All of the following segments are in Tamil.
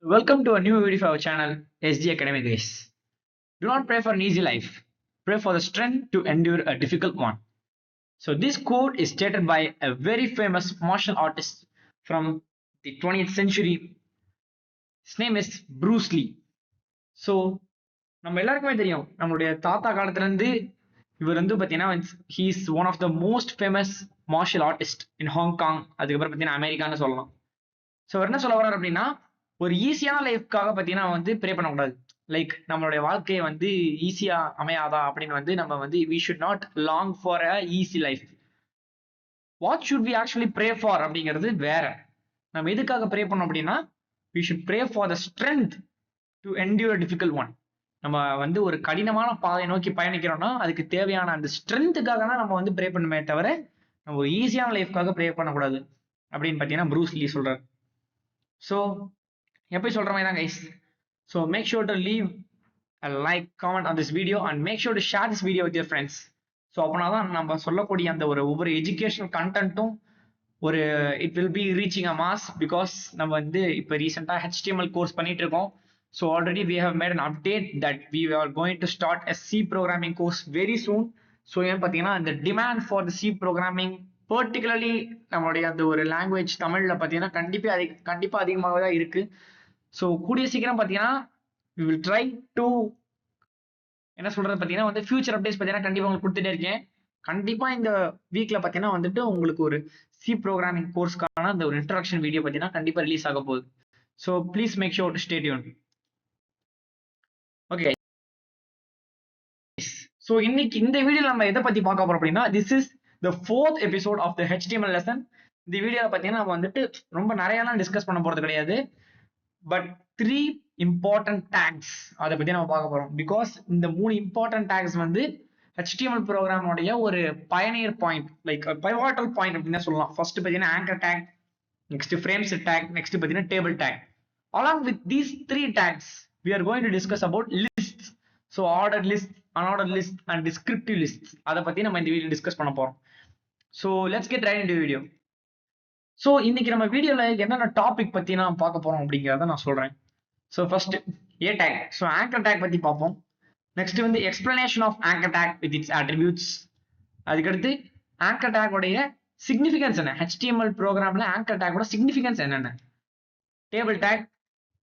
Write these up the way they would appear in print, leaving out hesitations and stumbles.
Welcome to a new video of our channel, SG Academy guys. Do not pray for an easy life. Pray for the strength to endure a difficult one. So this quote is stated by a very famous martial artist from the 20th century. His name is Bruce Lee. So நம்ம எல்லாருக்குமே தெரியும் நம்மளுடைய தாத்தா காலத்துல இருந்து இவர் வந்து பாத்தீங்கன்னா he is one of the most famous martial artist in Hong Kong. அதுக்கப்புறம் பாத்தீங்கன்னா அமெரிக்கான்னு சொல்லலாம். ஸோ என்ன சொல்ல வர்றாரு அப்படின்னா ஒரு ஈஸியான லைஃப்காக பார்த்தீங்கன்னா வந்து ப்ரே பண்ணக்கூடாது. லைக் நம்மளுடைய வாழ்க்கையை வந்து ஈஸியா அமையாதா அப்படின்னு வந்து நம்ம வந்து we should not long for a easy life. What should we actually pray for அப்படிங்கிறது வேற. நம்ம எதுக்காக ப்ரே பண்ணோம் அப்படின்னா we should pray for the strength to endure difficult one. நம்ம வந்து ஒரு கடினமான பாதை நோக்கி பயணிக்கிறோம்னா அதுக்கு தேவையான அந்த ஸ்ட்ரென்த்துக்காக தான் நம்ம வந்து ப்ரே பண்ணுமே தவிர நம்ம ஒரு ஈஸியான லைஃப்காக ப்ரே பண்ணக்கூடாது அப்படின்னு பார்த்தீங்கன்னா ப்ரூஸ் லீ சொல்றாரு. ஸோ எப்படி சொல்ற மாதிரி தான் guys. So make sure to leave a like, comment on this video and make sure to share this video with your friends. So அப்படின்னா தான் நம்ம சொல்லக்கூடிய அந்த ஒவ்வொரு எஜுகேஷனல் கண்டென்ட்டும் ஒரு it will be reaching a mass. Because நம்ம வந்து இப்போ ரீசெண்டாக HTML கோர்ஸ் பண்ணிட்டு இருக்கோம். So already we have made an update that we are going to start a C programming course very soon. So ஏன் பார்த்தீங்கன்னா இந்த demand for the C programming particularly நம்மளுடைய அந்த ஒரு லாங்குவேஜ் தமிழில் பார்த்தீங்கன்னா கண்டிப்பாக அதிகமாக தான் இருக்கு. ஸோ கூடிய சீக்கிரம் பார்த்தீங்கன்னா we will try to என்ன சொல்றது பார்த்தீங்கன்னா வந்து ஃபியூச்சர் அப்டேட்ஸ் பார்த்தீங்கன்னா கண்டிப்பாக உங்களுக்கு கொடுத்துட்டே இருக்கேன். கண்டிப்பாக இந்த வீக்கில் பார்த்தீங்கன்னா வந்துட்டு உங்களுக்கு ஒரு C ப்ரோக்ராமிங் கோர்ஸ்க்கான அந்த ஒரு இன்ட்ரடக்ஷன் வீடியோ பார்த்தீங்கன்னா கண்டிப்பாக ரிலீஸ் ஆக போகுது. So please make sure to stay tuned. Okay, so இன்னைக்கு இந்த வீடியோ நம்ம எதை பற்றி பார்க்க போறோம் அப்படின்னா this is the 4th episode of the HTML lesson. இந்த வீடியோவில் பார்த்தீங்கன்னா நம்ம வந்துட்டு ரொம்ப நிறையலாம் டிஸ்கஸ் பண்ண போகிறது கிடையாது. பட் 3 இம்பார்ட்டன்ட் டேக்ஸ் அதை பத்தி நம்ம பார்க்க போறோம். பிகாஸ் இந்த 3 இம்பார்ட்டன்ட் டேக்ஸ் வந்து HTML ப்ரோக்ராமோடைய ஒரு pioneer point, like pivotal point அப்படின்னு சொல்லலாம். ஃபர்ஸ்ட் பார்த்தீங்கன்னா anchor tag, next frame set tag, next பார்த்தீங்கன்னா table tag. Along with these 3 tags we are going to discuss about lists. So order list, unorder list and descriptive list அதை பத்தி நம்ம இந்த வீடியோ டிஸ்கஸ் பண்ண போறோம். So let's get right into video. So இன்னைக்கு நம்ம வீடியோல என்னென்ன டாபிக் பத்தி நான் பார்க்க போறோம் அப்படிங்கிறத நான் சொல்றேன். So first A tag. So anchor tag பத்தி பார்ப்போம். நெக்ஸ்ட் வந்து explanation of anchor tag with its attributes. அதுக்கடுத்து ஆங்கர் டேக் உடைய சிக்னிஃபிகன்ஸ் என்ன, HTML ப்ரோக்ராம்ல ஆங்கர் டேக்கோட சிக்னிஃபிகன்ஸ் என்னென்ன, டேபிள் டேக்.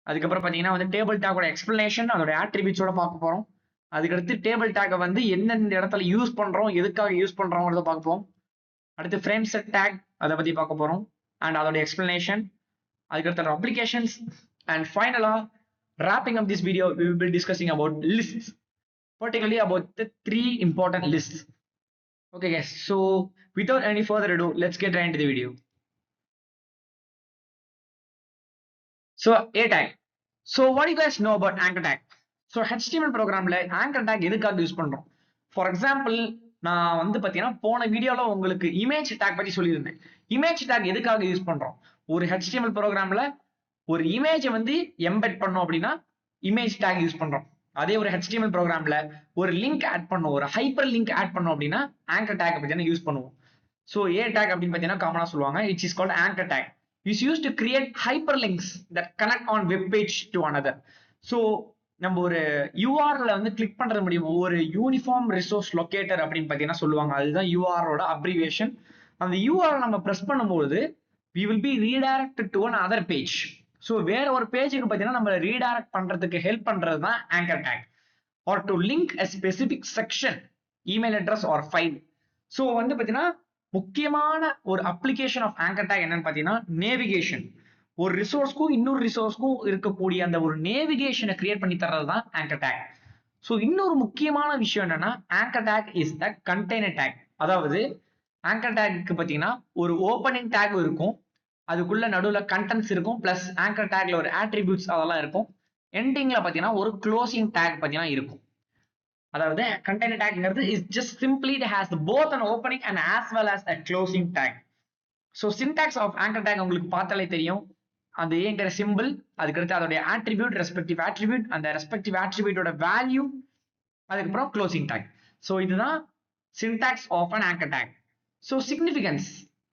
அதுக்கப்புறம் பார்த்தீங்கன்னா வந்து டேபிள் டேக்கோட எக்ஸ்பிளனேஷன், அதோட ஆட்ரிபியூட்ஸோட பார்க்க போறோம். அதுக்கடுத்து டேபிள் டேக்கை வந்து எந்தெந்த இடத்துல யூஸ் பண்றோம், எதுக்காக யூஸ் பண்றோங்கிறத பார்க்க போறோம். அடுத்து ஃப்ரேம் செட் டேக் அதை பத்தி பார்க்க போறோம் அண்ட் அதோட எக்ஸ்பிளனேஷன். அதுக்கடுத்த அப்ளிகேஷன்ஸ் அண்ட் ஃபைனலா wrapping up this video we will be discussing about lists, particularly about the 3 important lists. Okay guys, so without any further ado let's get right into the video. So a tag. So what do you guys know about anchor tag? So HTML ப்ரோக்ராம்ல anchor tag எதுக்காக யூஸ் பண்றோம்? ஃபார் எக்ஸாம்பிள் நான் வந்து பாத்தீங்கன்னா போன வீடியோல உங்களுக்கு இமேஜ் டேக் பத்தி சொல்லியிருந்தேன். இமேஜ் டேக் எதுக்காக யூஸ் பண்றோம்? ஒரு HTML ப்ரோக்ராம்ல ஒரு இமேஜை வந்து எம்பெட் பண்ணோம் அப்படின்னா இமேஜ் டேக் யூஸ் பண்றோம். அதே ஒரு HTML ப்ரோக்ராம்ல ஒரு லிங்க் ஆட் பண்ணோம், ஒரு ஹைப்பர் லிங்க் ஆட் பண்ணோம் அப்படின்னா ஆங்கர் டேக் பத்தி யூஸ் பண்ணுவோம். ஸோ ஏ டேக் அப்படின்னு பார்த்தீங்கன்னா காமனா சொல்லுவாங்க, it's is called anchor tag. Is used to create hyper links that connect on web page to another. So நம்ம ஒரு யூஆர்ல வந்து கிளிக் பண்றது முடியும், ஒரு யூனிஃபார்ம் ரிசோர்ஸ் லொகேட்டர் அப்படின்னு பார்த்தீங்கன்னா சொல்லுவாங்க. அதுதான் யூஆரோட அப்ரிவேஷன். அந்த யூஆர் நம்ம பிரஸ் பண்ணும்போது we will be redirected to another page. So வேற ஒரு பேஜுக்கு பார்த்தீங்கன்னா நம்ம ரீடைரக்ட் பண்றதுக்கு ஹெல்ப் பண்றது தான் anchor tag. Or to link a specific section, email address or file. So வந்து பார்த்தீங்கன்னா முக்கியமான ஒரு அப்ளிகேஷன் ஆஃப் ஆங்கர் டேக் என்னன்னு பார்த்தீங்கன்னா நேவிகேஷன். ஒரு ரிசோர்ஸ்க்கும் இன்னொரு ரிசோர்ஸ்க்கும் இருக்கக்கூடிய அந்த ஒரு நேவிகேஷனை கிரியேட் பண்ணி தர்றது தான் ஆங்கர் டேக். ஸோ இன்னொரு முக்கியமான விஷயம் என்னன்னா anchor tag is the container tag. அதாவது ஆங்கர் டேக்கு பார்த்தீங்கன்னா ஒரு ஓப்பனிங் டேக் இருக்கும், அதுக்குள்ள நடுவில் கண்டென்ட்ஸ் இருக்கும், பிளஸ் ஆங்கர் டேக்ல ஒரு ஆட்ரிபியூட்ஸ் அதெல்லாம் இருக்கும். எண்டிங்ல பார்த்தீங்கன்னா ஒரு க்ளோசிங் டேக் பார்த்தீங்கன்னா இருக்கும். அதாவது கண்டெய்னர் டேக்ங்கிறது is just simply it has both an opening and as well as a closing tag. So syntax of anchor tag உங்களுக்கு பார்த்தாலே தெரியும். அது ஏங்கிற சிம்பிள், அதுக்கடுத்து அதோடைய ஆட்ரிபியூட், ரெஸ்பெக்டிவ் ஆட்ரிபியூட், அந்த ரெஸ்பெக்டிவ் ஆட்ரிபியூட்டோட வேல்யூ, அதுக்கப்புறம் க்ளோசிங் டேக். ஸோ இதுதான் syntax of an anchor tag. So significance,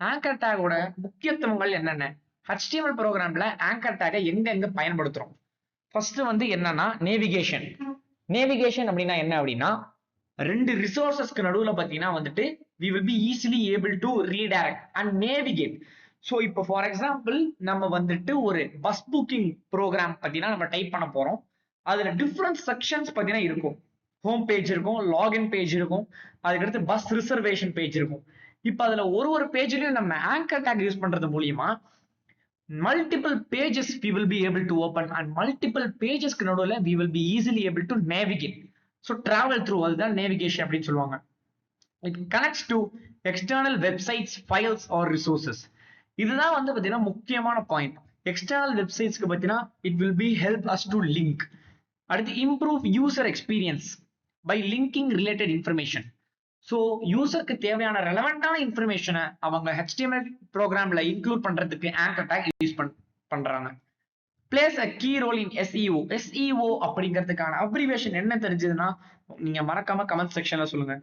anchor டேகோட முக்கியத்துவங்கள் என்னென்ன HTML ப்ரோக்ராம்ல ஆங்கர் டேக்கை எங்க பயன்படுத்துறோம்? ஃபர்ஸ்ட் வந்து என்னன்னா நேவிகேஷன். நேவிகேஷன் அப்படின்னா என்ன அப்படின்னா, ரெண்டு ரிசோர்சஸ்க்கு நடுவுல பாத்தீங்கன்னா வந்துட்டு we will be easily able to redirect and navigate. So இப்போ ஃபார் எக்ஸாம்பிள் நம்ம வந்துட்டு ஒரு பஸ் புக்கிங் ப்ரோக்ராம் பார்த்தீங்கன்னா நம்ம டைப் பண்ண போறோம். அதுல டிஃப்ரெண்ட் செக்ஷன்ஸ் பார்த்தீங்கன்னா இருக்கும். ஹோம் பேஜ் இருக்கும், லாகின் பேஜ் இருக்கும், அதுக்கடுத்து பஸ் ரிசர்வேஷன் பேஜ் இருக்கும். இப்போ அதுல ஒரு பேஜ்லயும் நம்ம ஆங்கர் டேக் யூஸ் பண்றது மூலியமா multiple pages we will be able to open and multiple pages க்கு நடுவுல we will be easily able to navigate. So travel through, அதுதான் navigation அப்படின்னு சொல்லுவாங்க. It connects to external websites, files or resources. இதுதான் வந்து பாத்தீங்கன்னா முக்கியமான பாயிண்ட். எக்ஸ்டர்னல் வெப்சைட்ஸ்க்கு பாத்தீங்கன்னா it will be help us to link. அடுத்து improve user experience by linking related information. So யூசருக்கு தேவையான ரெலவெண்டான இன்ஃபர்மேஷனை அவங்க HTML ப்ரோக்ராம்ல இன்க்ளூட் பண்றதுக்கு ஆங்கர் டேக் யூஸ் பண்றாங்க. Plays a key role in SEO. SEO அப்படிங்கிறதுக்கான அப்ரிவேஷன் என்ன தெரிஞ்சதுன்னா நீங்க மறக்காம கமெண்ட் செக்ஷன்ல சொல்லுங்க.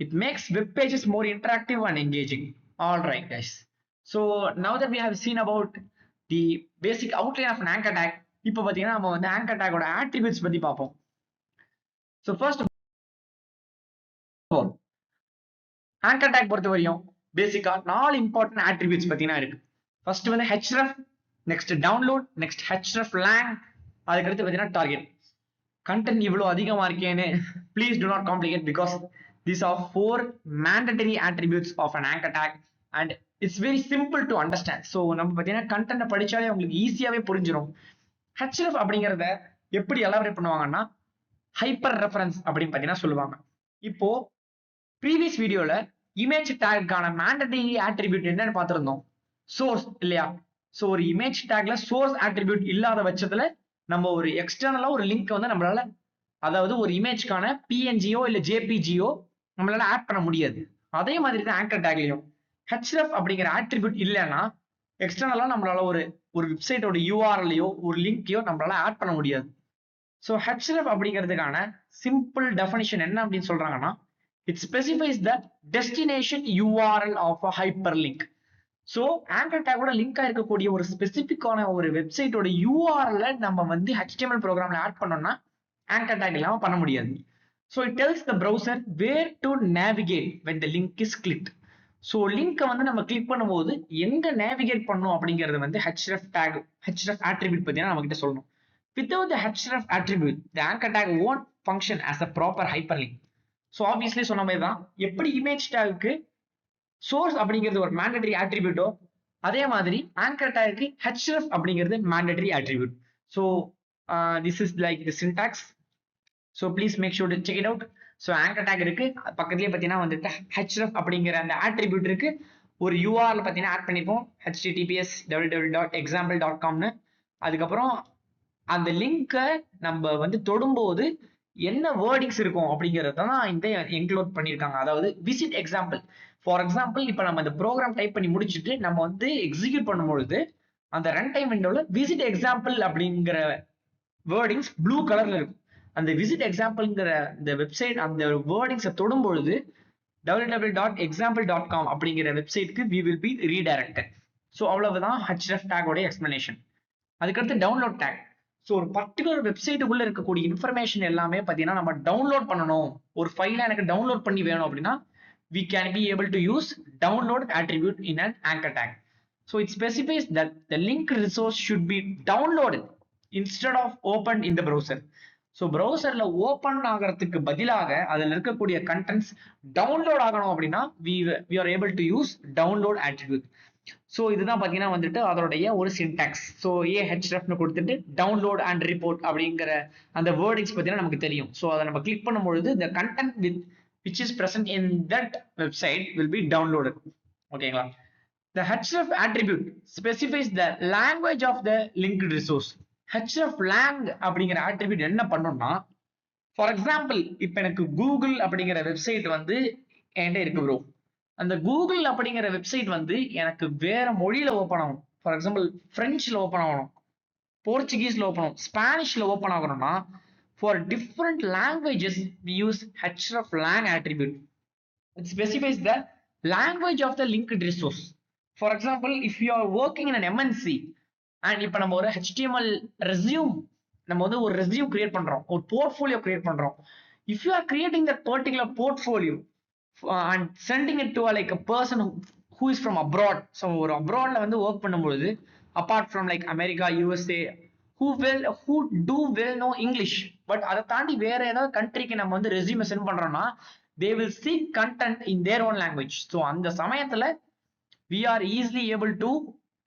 It makes web pages more interactive and engaging. All right, guys. So now that we have seen about the basic outline of an anchor tag, இப்போ பாத்தீங்கன்னா நம்ம வந்து ஆங்கர் டேக்கோட attributes பத்தி பார்ப்போம். So first ஆங்கர் டேக் பொறுத்த வரையும் பேசிக்கா 4 இம்பார்ட்டன்ட் ஆட்ரிபியூட்ஸ் பாத்தீங்கன்னா இருக்கு. ஃபர்ஸ்ட் வந்து href, next download, next hreflang, அதுக்கடுத்து பாத்தீங்கன்னா டார்கெட். கண்டென்ட் இவ்வளவு அதிகமா இருக்கேன்னு please to not complicate because these are 4 mandatory attributes of an anchor tag and it's very simple to understand. So நம்ம பாத்தீங்கன்னா கண்டென்ட் படிச்சாலே உங்களுக்கு ஈஸியாவே புரிஞ்சிடும். href அப்படிங்கறத எப்படி எலாபரேட் பண்ணுவாங்கன்னா ஹைப்பர் ரெஃபரன்ஸ் அப்படின்னு பாத்தீங்கன்னா சொல்லுவாங்க. இப்போ ப்ரீவியஸ் வீடியோல இமேஜ் டேக்கான மேண்டட்டரி ஆட்ரிபியூட் என்னன்னு பார்த்திருந்தோம், சோர்ஸ் இல்லையா? ஸோ ஒரு இமேஜ் டேக்ல சோர்ஸ் ஆட்ரிபியூட் இல்லாத பட்சத்துல நம்ம ஒரு எக்ஸ்டர்னலா ஒரு லிங்க் வந்து நம்மளால, அதாவது ஒரு இமேஜ்க்கான PNGO இல்ல JPGO நம்மளால ஆட் பண்ண முடியாது. அதே மாதிரி தான் ஆங்கர் டேக்லயும் href அப்படிங்கிற ஆட்ரிபியூட் இல்லைன்னா எக்ஸ்டர்னலா நம்மளால ஒரு வெப்சைட்டோட URLயோ ஒரு லிங்கையோ நம்மளால ஆட் பண்ண முடியாது. ஸோ href அப்படிங்கிறதுக்கான சிம்பிள் டெஃபினிஷன் என்ன அப்படின்னு சொல்றாங்கன்னா, it specifies the destination URL of a hyperlink. So anchor tag ஓட லிங்கா இருக்கக்கூடிய ஒரு ஸ்பெசிபிக்கான ஒரு வெப்சைட்டோட URL நம்ம வந்து HTML ப்ரோக்ராம்ல ஆட் பண்ணோம்னா anchor tag இல்லாம பண்ண முடியாது. So it tells the browser where to navigate when the link is clicked. So லிங்கை வந்து நம்ம கிளிக் பண்ணும்போது எங்க நேவிகேட் பண்ணணும் அப்படிங்கறது வந்து href tag, href attribute பத்தினா நம்ம கிட்ட சொல்லணும். Without the href attribute, the anchor tag won't function as a proper hyperlink. So obviously சொன்ன மாதிரி தான் எப்படி இமேஜ் டேக்கு சோர்ஸ் அப்படிங்கிறது ஒரு மேண்டட்டரி ஆட்ரிபியூட்டோ அதே மாதிரி ஆங்கர் டேக்கு href அப்படிங்கிறது mandatory attribute. So this is like the syntax. So please make sure to check it out. So anchor tag இருக்கு, பக்கத்துலேயே பார்த்தீங்கன்னா வந்துட்டு href அப்படிங்கிற அந்த ஆட்ரிபியூட் இருக்கு. ஒரு URL பார்த்தீங்கன்னா ஆட் பண்ணிருப்போம், https www.example.comனு. அதுக்கப்புறம் அந்த லிங்கை நம்ம வந்து தொடும்போது என்ன வேர்டிங்ஸ் இருக்கும் அப்படிங்கிறது தான் இந்த இன்க்ளூட் பண்ணியிருக்காங்க. அதாவது விசிட் எக்ஸாம்பிள். ஃபார் எக்ஸாம்பிள் இப்போ நம்ம இந்த ப்ரோக்ராம் டைப் பண்ணி முடிச்சுட்டு நம்ம வந்து எக்ஸிக்யூட் பண்ணும்பொழுது அந்த ரன் டைம் விண்டோல விசிட் எக்ஸாம்பிள் அப்படிங்கிற வேர்டிங்ஸ் ப்ளூ கலர்ல இருக்கும். அந்த விசிட் எக்ஸாம்பிள்ங்கிற இந்த வெப்சைட் அந்த வேர்டிங்ஸை தொடும்பொழுது www.example.com அப்படிங்கிற வெப்சைட்க்கு we will be redirected. So அவ்வளவுதான் href டேக் உடைய எக்ஸ்பிளனேஷன். அதுக்கடுத்து டவுன்லோட் டேக். ஸோ ஒரு பர்டிகுலர் வெப்சைட்டுக்குள்ள இருக்கக்கூடிய இன்ஃபர்மேஷன் எல்லாமே பார்த்தீங்கன்னா நம்ம டவுன்லோட் பண்ணணும், ஒரு ஃபைலை எனக்கு டவுன்லோட் பண்ணி வேணும் அப்படின்னா we can be able to use download attribute in an anchor tag. So it specifies that the link resource should be downloaded instead of opened in the browser. So ப்ரௌசர்ல ஓப்பன் ஆகிறதுக்கு பதிலாக அதில் இருக்கக்கூடிய கண்டென்ட்ஸ் டவுன்லோட் ஆகணும் அப்படின்னா we are able to use download attribute. So இதுதான் பார்த்தீங்கன்னா வந்துட்டு அதோடைய ஒரு சின்டாக்ஸ். ஸோ hrefனு கொடுத்துட்டு டவுன்லோட் அண்ட் ரிப்போர்ட் அப்படிங்கிற அந்த வேர்டிங்ஸ் பார்த்தீங்கன்னா நமக்கு தெரியும். ஸோ அதை நம்ம கிளிக் பண்ணும்பொழுது the content which is present in that website will be downloaded. ஓகேங்களா? The href attribute specifies the language of the linked resource. hreflang அப்படிங்கிற attribute என்ன பண்ணணும்னா, ஃபார் எக்ஸாம்பிள் இப்போ எனக்கு கூகுள் அப்படிங்கிற வெப்சைட் வந்து என்கிட்ட இருக்கு ப்ரோ. அந்த கூகுள் அப்படிங்கிற வெப்சைட் வந்து எனக்கு வேற மொழியில ஓப்பன் ஆகணும். ஃபார் எக்ஸாம்பிள் பிரெஞ்சில் ஓப்பன் ஆகணும், போர்ச்சுகீஸ்ல ஓப்பன் ஆகணும், ஸ்பானிஷ்ல ஓப்பன் ஆகணும்னா for different languages we use hreflang attribute. It specifies the language of the linked resource. For example if you are working in an MNC and இப்போ நம்ம ஒரு HTML ரெஸ்யூம் நம்ம வந்து ஒரு ரெஸ்யூம் கிரியேட் பண்றோம், ஒரு போர்ட்ஃபோலியோ கிரியேட் பண்றோம். If you are creating that particular portfolio and sending it to like a person who is from abroad. So ஒரு அப்ராட்ல வந்து ஒர்க் பண்ணும்பொழுது apart from like America, USA, who do well know English, but அதை தாண்டி வேற ஏதாவது கண்ட்ரிக்கு நம்ம வந்து ரெஸ்யூமை சென்ட் பண்றோம்னா they will seek content in their own language. So அந்த சமயத்துல we are easily able to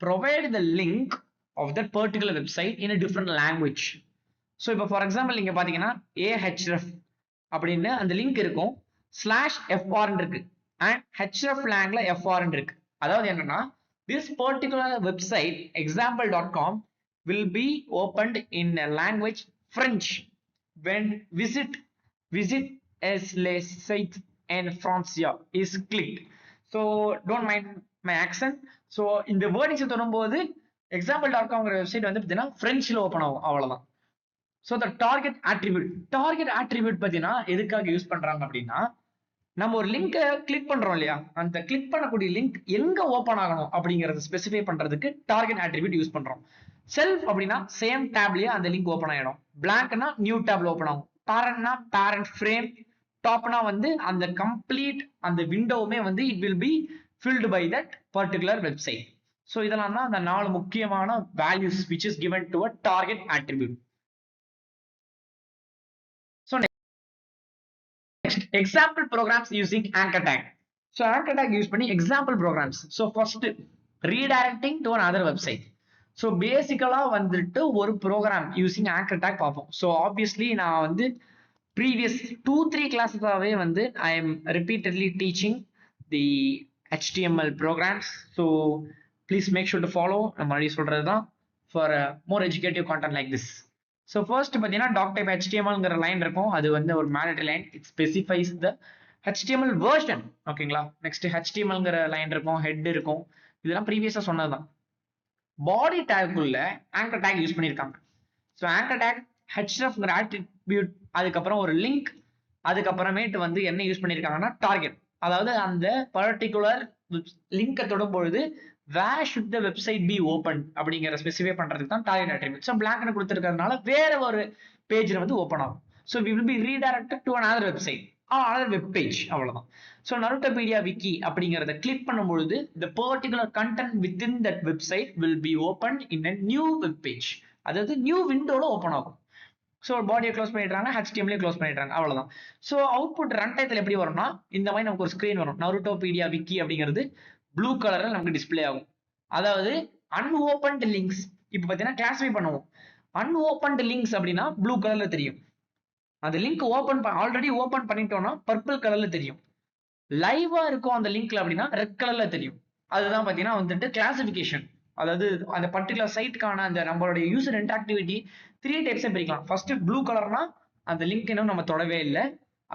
provide the link of that particular website in a different language. So இப்போ ஃபார் எக்ஸாம்பிள் நீங்க பாத்தீங்கன்னா ahref அப்படின்னு அந்த லிங்க் இருக்கும், /fr இருக்கு and hreflang fr இருக்கு. அதாவது என்னன்னா this particular website example.com will be opened in a language French when visit as les sites and Francia is clicked. So don't mind my accent. So இந்த வேர்டிங்ஸ் தொடும்போது example.com வெப்சைட் வந்து பார்த்தீங்கன்னா பிரெஞ்சில் ஓப்பன் ஆகும், அவ்வளவுதான். ஸோ த டார்கெட் ஆட்ரிபியூட் பார்த்தீங்கன்னா எதுக்காக யூஸ் பண்றாங்க அப்படின்னா, நம்ம ஒரு லிங்கை கிளிக் பண்றோம் இல்லையா, அந்த கிளிக் பண்ணக்கூடிய லிங்க் எங்க ஓப்பன் ஆகணும் அப்படிங்கறத ஸ்பெசிஃபை பண்றதுக்கு டார்கெட் ஆட்ரிபியூட் யூஸ் பண்றோம். செல்ஃப் அப்படின்னா சேம் டேப்லயே அந்த லிங்க் ஓப்பன் ஆயிடும், பிளாங்க்னா நியூ டேப்ல ஓப்பன் ஆகும், பேரண்ட்னா பேரண்ட் ஃப்ரேம், டாப்னா வந்து அந்த கம்ப்ளீட் அந்த விண்டோவுமே வந்து it will be filled by that particular website. So இதெல்லாம் தான் அந்த 4 முக்கியமான values which is given to a target attribute. So next, example programs using anchor tag. So anchor tag use பண்ணி example programs. So first redirecting to another website. So basically வந்துட்டு ஒரு program using anchor tag பார்ப்போம். So obviously நான் வந்து previous 2-3 classes ஆவே வந்து I am repeatedly teaching the HTML programs. So please make sure to follow நம்ம மறுபடியும் சொல்றதுதான் for more educative content like this. So first பார்த்தீங்கன்னா டாக் டைப் HTMLங்கிற லைன் இருக்கும், அது வந்து ஒரு mandatory line, it specifies the HTML version. ஓகேங்களா, நெக்ஸ்ட் HTMLங்கிற லைன் இருக்கும், ஹெட் இருக்கும், இதெல்லாம் ப்ரீவியஸாக சொன்னதுதான். பாடி டேக்குள்ள ஆங்கர் டேக் யூஸ் பண்ணியிருக்காங்க. ஸோ ஆங்கர் டேக் hrefங்கிற ஆட்ரிபியூட், அதுக்கப்புறம் ஒரு லிங்க், அதுக்கப்புறமேட்டு வந்து என்ன யூஸ் பண்ணியிருக்காங்கன்னா டார்கெட், அதாவது அந்த பர்டிகுலர் லிங்கை தொடும் பொழுது where should the website be open அப்படிங்கிற ஸ்பெசிஃபை பண்றதுக்கு தான் டார்கெட் அட்ரிபியூட். ஸோ பிளாங்க்னு கொடுத்துருக்கிறதுனால வேற ஒரு பேஜ்ல வந்து ஓப்பன் ஆகும். So we will be redirected to another website or another web page, அவ்வளவுதான். ஸோ நருட்டோபீடியா விக்கி அப்படிங்கிறத கிளிக் பண்ணும்பொழுது the particular content within that website will be opened in a new web page, அதாவது நியூ விண்டோல ஓப்பன் ஆகும். ஸோ பாடியை க்ளோஸ் பண்ணிடுறாங்க, HTML க்ளோஸ் பண்ணிடுறாங்க, அவ்வளவுதான். ஸோ அவுட்புட் ரன் டைத்தில் எப்படி வரும்னா இந்த மாதிரி நமக்கு ஒரு ஸ்கிரீன் வரும், நருட்டோபீடியா விக்கி அப்படிங்கிறது ப்ளூ கலர்ல நமக்கு டிஸ்பிளே ஆகும். அதாவது அன்ஓபன்ட் லிங்க்ஸ் இப்போ பார்த்தீங்கன்னா கிளாஸிஃபை பண்ணுவோம். அன்ஓபன்ட் லிங்க்ஸ் அப்படின்னா ப்ளூ கலர்ல தெரியும், அந்த லிங்க் ஆல்ரெடி ஓபன் பண்ணிட்டோம்னா பர்பிள் கலர்ல தெரியும், லைவா இருக்கும் அந்த லிங்க்ல அப்படின்னா ரெட் கலர்ல தெரியும். அதுதான் பார்த்தீங்கன்னா வந்துட்டு கிளாசிஃபிகேஷன். அதாவது அந்த பர்டிகுலர் சைட்கான அந்த நம்மளுடைய யூசர் இன்டராக்டிவிட்டி 3 டைப்ஸா பிரிக்கலாம். ஃபர்ஸ்ட் ப்ளூ கலர்னா அந்த லிங்க் இன்னும் நம்ம தொடவே இல்லை,